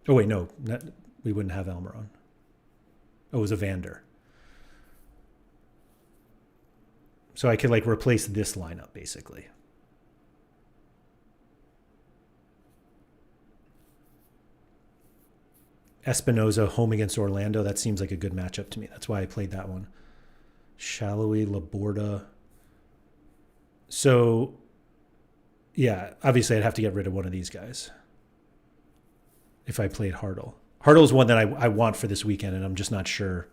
Oh, wait, no. We wouldn't have Almiron. Oh, it was Evander. So I could, like, replace this lineup, basically. Espinoza home against Orlando. That seems like a good matchup to me. That's why I played that one. Shallowy, Laborda. So, yeah, obviously I'd have to get rid of one of these guys if I played Hartle. Hartle's one that I want for this weekend, and I'm just not sure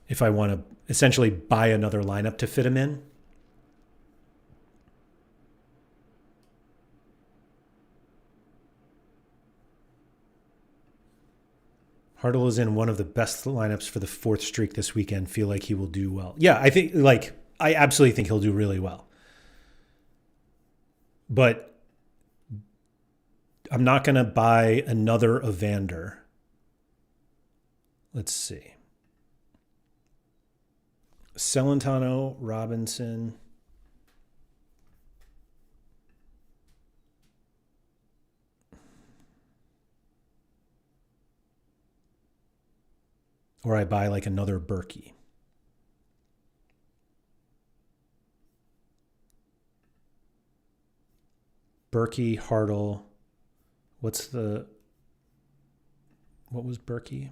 if I want to essentially buy another lineup to fit him in. Hartle is in one of the best lineups for the fourth streak this weekend. Feel like he will do well. Yeah, I absolutely think he'll do really well. But I'm not going to buy another Evander. Let's see. Celentano, Robinson. Or I buy like another Berkey. Berkey, Hartle. What was Berkey?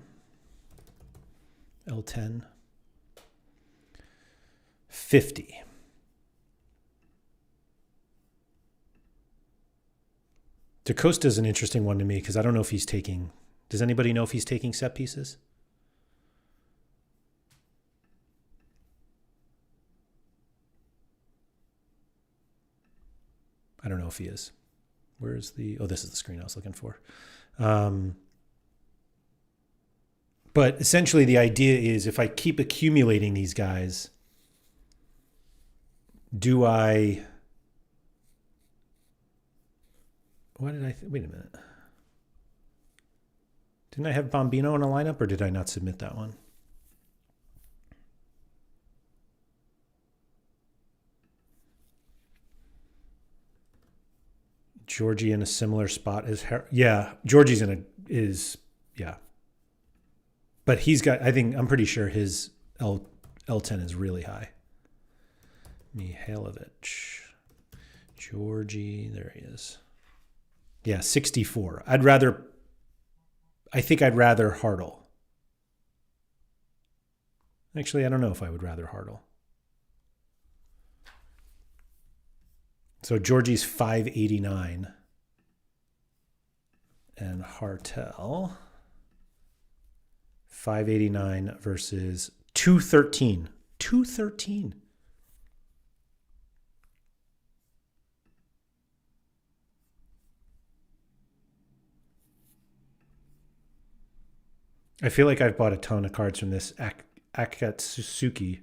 L10. 50. DaCosta is an interesting one to me because I don't know if he's taking. Does anybody know if he's taking set pieces? I don't know if he is. Where's the... Oh, this is the screen I was looking for. But essentially the idea is if I keep accumulating these guys, do I... Why did I... Wait a minute. Didn't I have Bombino in a lineup or did I not submit that one? Georgie in a similar spot as Georgie's yeah. But he's got, I'm pretty sure his L10 is really high. Mihailovic. Georgie, there he is. Yeah, 64. I think I'd rather Hartle. Actually, I don't know if I would rather Hartle. So Georgie's 589 and Hartel 589 versus 213. 213. I feel like I've bought a ton of cards from this Akatsuki.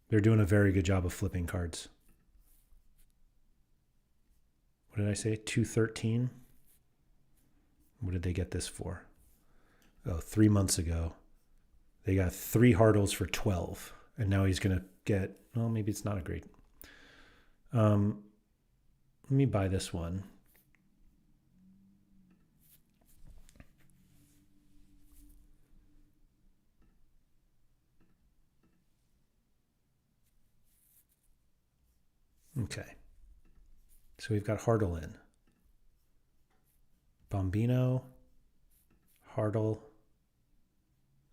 They're doing a very good job of flipping cards. What did I say? 213? What did they get this for? Oh, 3 months ago. They got 3 Hartles for 12. And now he's going to get, well, maybe it's not a great. Let me buy this one. Okay. So we've got Hartle in. Bombino. Hartle.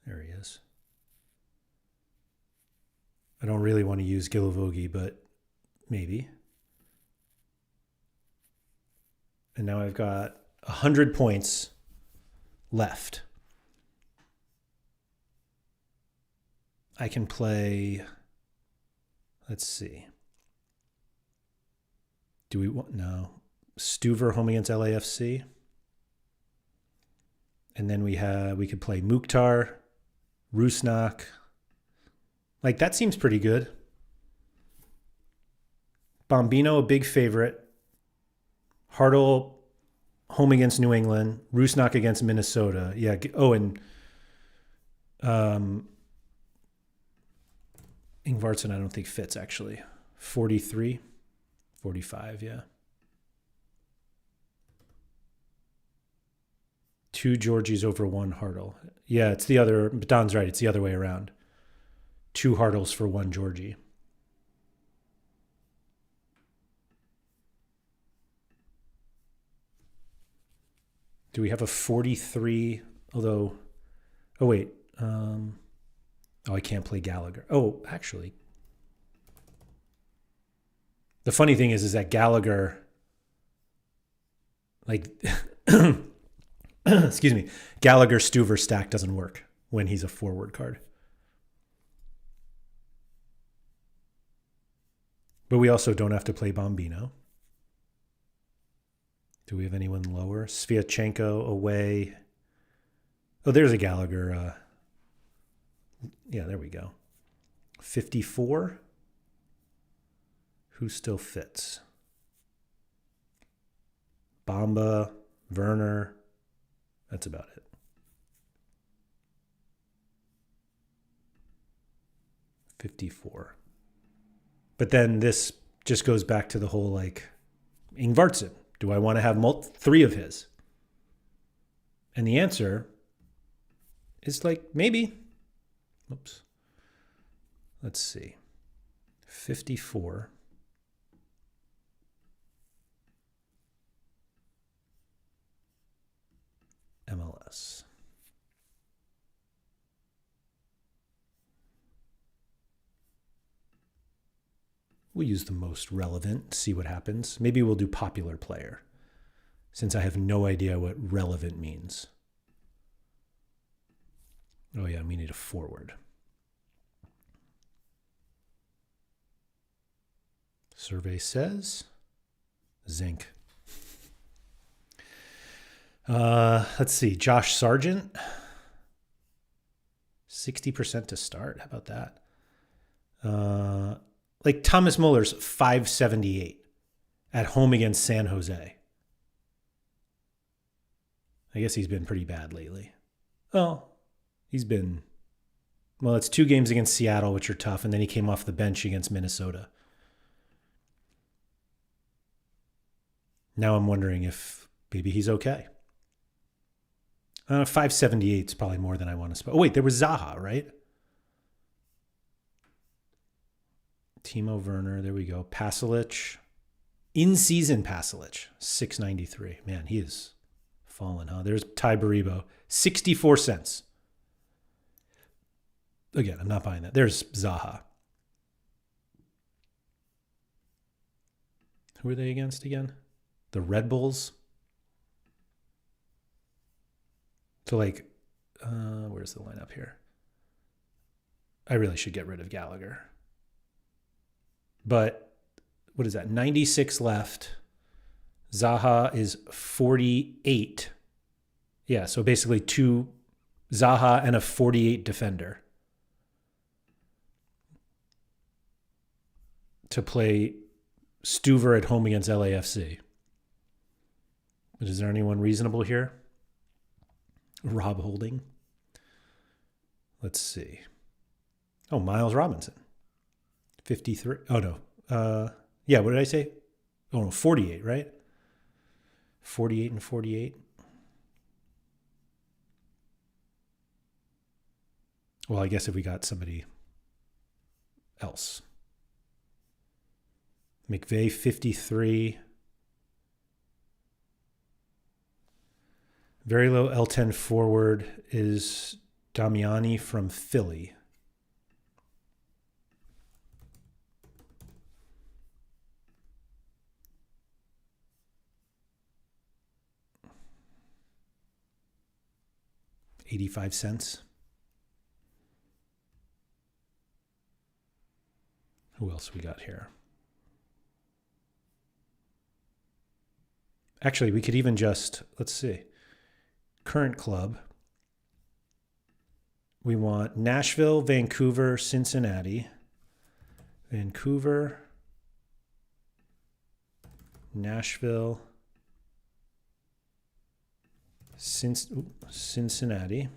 There he is. I don't really want to use Gilavogi, but maybe. And now I've got 100 points left. I can play, let's see. Do we want, no. Stuver home against LAFC. And then we could play Mukhtar, Rusnak. Like, that seems pretty good. Bombino, a big favorite. Hartle, home against New England. Rusnak against Minnesota. Yeah. Oh, and Ingvartsen I don't think fits, actually. 43. 45, yeah. 2 Georgies over 1 Hartle. Yeah, it's the other, but Don's right, it's the other way around. 2 Hartles for 1 Georgie. Do we have a 43? Although, oh wait. Oh, I can't play Gallagher. Oh, actually. The funny thing is that Gallagher, like, excuse me, Gallagher Stuver stack doesn't work when he's a forward card. But we also don't have to play Bombino. Do we have anyone lower? Sviatchenko away. Oh, there's a Gallagher. Yeah, there we go. 54. Who still fits? Bamba, Werner. That's about it. $54. But then this just goes back to the whole, like, Ingvartsen. Do I want to have 3 of his? And the answer is like maybe. Oops. Let's see. 54. MLS. We'll use the most relevant, see what happens. Maybe we'll do popular player, since I have no idea what relevant means. Oh yeah, we need a forward. Survey says Zinc. Let's see. Josh Sargent. 60% to start. How about that? Like Thomas Muller's 578 at home against San Jose. I guess he's been pretty bad lately. Well, it's 2 games against Seattle, which are tough, and then he came off the bench against Minnesota. Now I'm wondering if maybe he's okay. 578 is probably more than I want to spend. Oh, wait, there was Zaha, right? Timo Werner, there we go. Pasalic. In-season Pasalic, 693. Man, he is fallen, huh? There's Ty Baribo, 64 cents. Again, I'm not buying that. There's Zaha. Who are they against again? The Red Bulls. So where's the lineup here? I really should get rid of Gallagher. But what is that? 96 left. Zaha is 48. Yeah, so basically 2 Zaha and a 48 defender to play Stuver at home against LAFC. But is there anyone reasonable here? Rob Holding. Let's see. Oh, Miles Robinson. 53. Oh, no. Yeah, what did I say? Oh, no, 48, right? 48 and 48. Well, I guess if we got somebody else. McVay, 53. Very low L10 forward is Damiani from Philly. $0.85. Who else we got here? Actually, we could even just, let's see. Current club. We want Nashville, Vancouver, Cincinnati. Vancouver, Nashville, Cincinnati.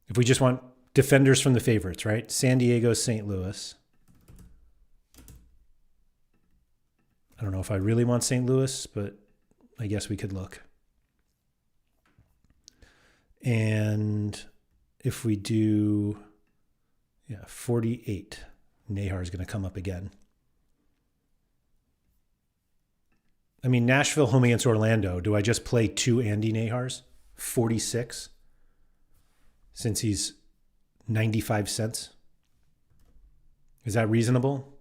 If we just want defenders from the favorites, right? San Diego, St. Louis. I don't know if I really want St. Louis, but I guess we could look. And if we do, 48, Nahar is going to come up again. I mean, Nashville home against Orlando. Do I just play 2 Andy Nahars? 46, since he's 95 cents. Is that reasonable?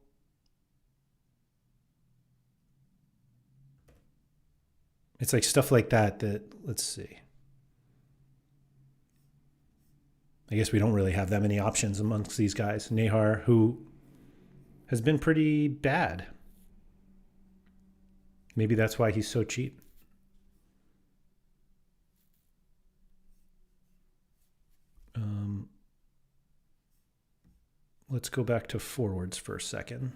It's like stuff like that, let's see. I guess we don't really have that many options amongst these guys. Nahar, who has been pretty bad. Maybe that's why he's so cheap. Let's go back to forwards for a second.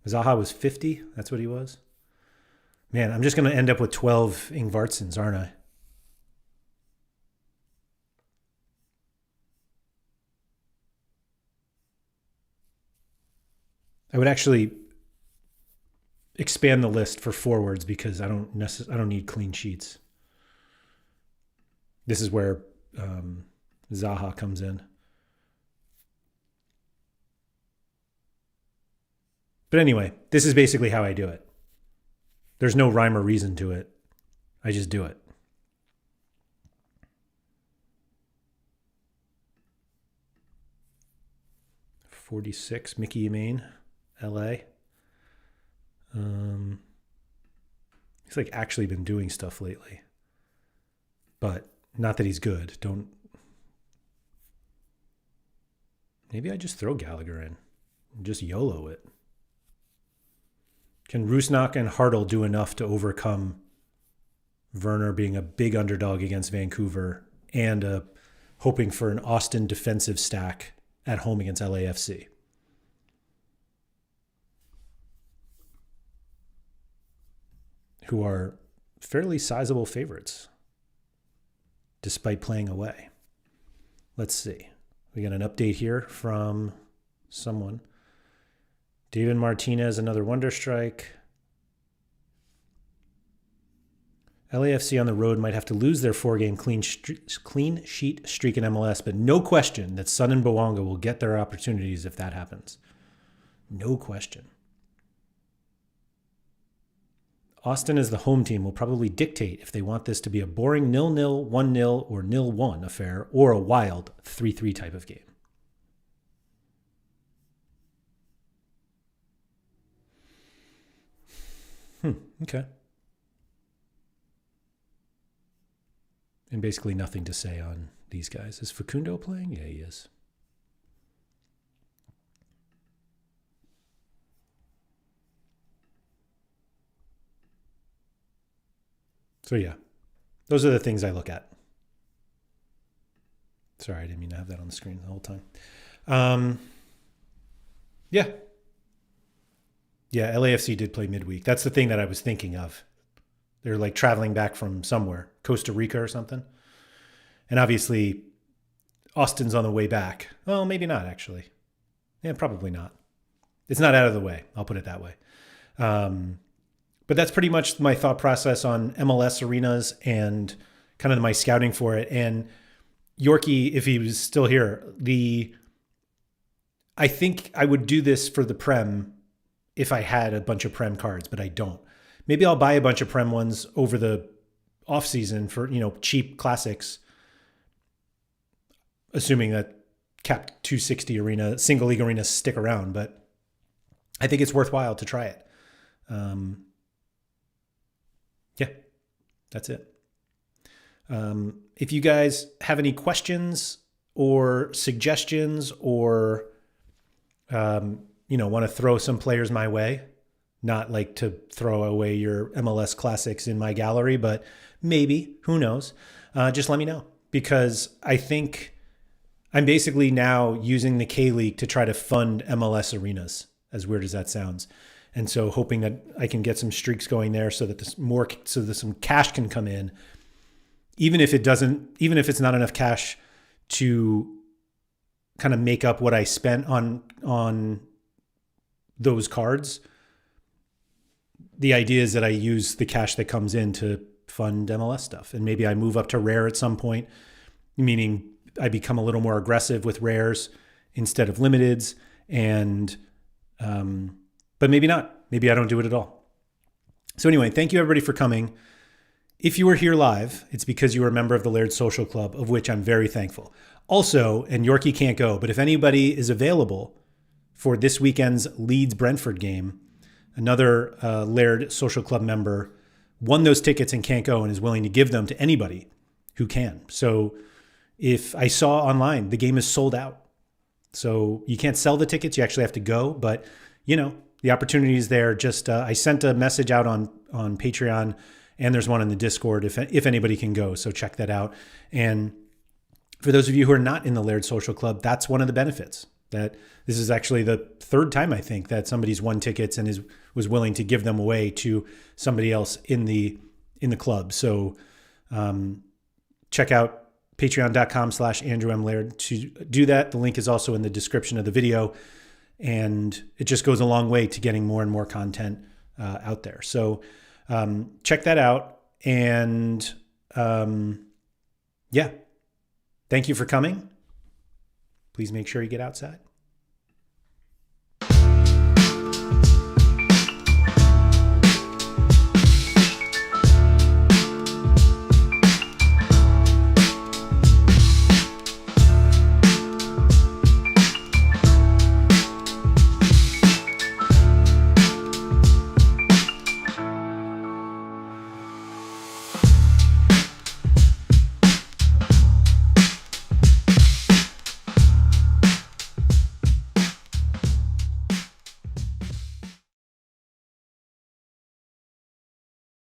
Zaha was 50. That's what he was. Man, I'm just going to end up with 12 Ingvartsens, aren't I? I would actually expand the list for forwards because I don't need clean sheets. This is where Zaha comes in. But anyway, this is basically how I do it. There's no rhyme or reason to it. I just do it. $46, Mickey Main, LA. He's like actually been doing stuff lately. But not that he's good. Maybe I just throw Gallagher in and just YOLO it. Can Rusnak and Hartl do enough to overcome Werner being a big underdog against Vancouver and hoping for an Austin defensive stack at home against LAFC? Who are fairly sizable favorites despite playing away. Let's see. We got an update here from someone. David Martinez, another wonder strike. LAFC on the road might have to lose their 4-game clean sheet streak in MLS, but no question that Sun and Bowanga will get their opportunities if that happens. No question. Austin as the home team will probably dictate if they want this to be a boring 0-0, 1-0, or 0-1 affair, or a wild 3-3 type of game. Okay. And basically nothing to say on these guys. Is Facundo playing? Yeah, he is. So yeah, those are the things I look at. Sorry, I didn't mean to have that on the screen the whole time. Yeah, LAFC did play midweek. That's the thing that I was thinking of. They're like traveling back from somewhere, Costa Rica or something. And obviously, Austin's on the way back. Well, maybe not, actually. Yeah, probably not. It's not out of the way. I'll put it that way. But that's pretty much my thought process on MLS arenas and kind of my scouting for it. And Yorkie, if he was still here, I think I would do this for the Prem if I had a bunch of Prem cards, but I don't. Maybe I'll buy a bunch of Prem ones over the off season for, cheap classics, assuming that Cap 260 arena, single league arenas stick around. But I think it's worthwhile to try it. Yeah, that's it. If you guys have any questions or suggestions or, want to throw some players my way, not like to throw away your MLS classics in my gallery, but maybe, who knows, just let me know, because I think I'm basically now using the K-League to try to fund MLS arenas, as weird as that sounds. And so hoping that I can get some streaks going there so that some cash can come in, even if it's not enough cash to kind of make up what I spent on those cards. The idea is that I use the cash that comes in to fund MLS stuff. And maybe I move up to rare at some point, meaning I become a little more aggressive with rares instead of limiteds. And, but maybe not. Maybe I don't do it at all. So anyway, thank you everybody for coming. If you were here live, it's because you were a member of the Laird Social Club, of which I'm very thankful. Also, and Yorkie can't go, but if anybody is available for this weekend's Leeds-Brentford game, another Laird Social Club member won those tickets and can't go and is willing to give them to anybody who can. So if I saw online, the game is sold out. So you can't sell the tickets. You actually have to go. But, the opportunity is there. Just I sent a message out on Patreon, and there's one in the Discord if anybody can go. So check that out. And for those of you who are not in the Laird Social Club, that's one of the benefits. That this is actually the third time, I think, that somebody's won tickets and was willing to give them away to somebody else in the club. So check out patreon.com/Andrew M. Laird to do that. The link is also in the description of the video, and it just goes a long way to getting more and more content out there. So check that out. And yeah, thank you for coming. Please make sure you get outside.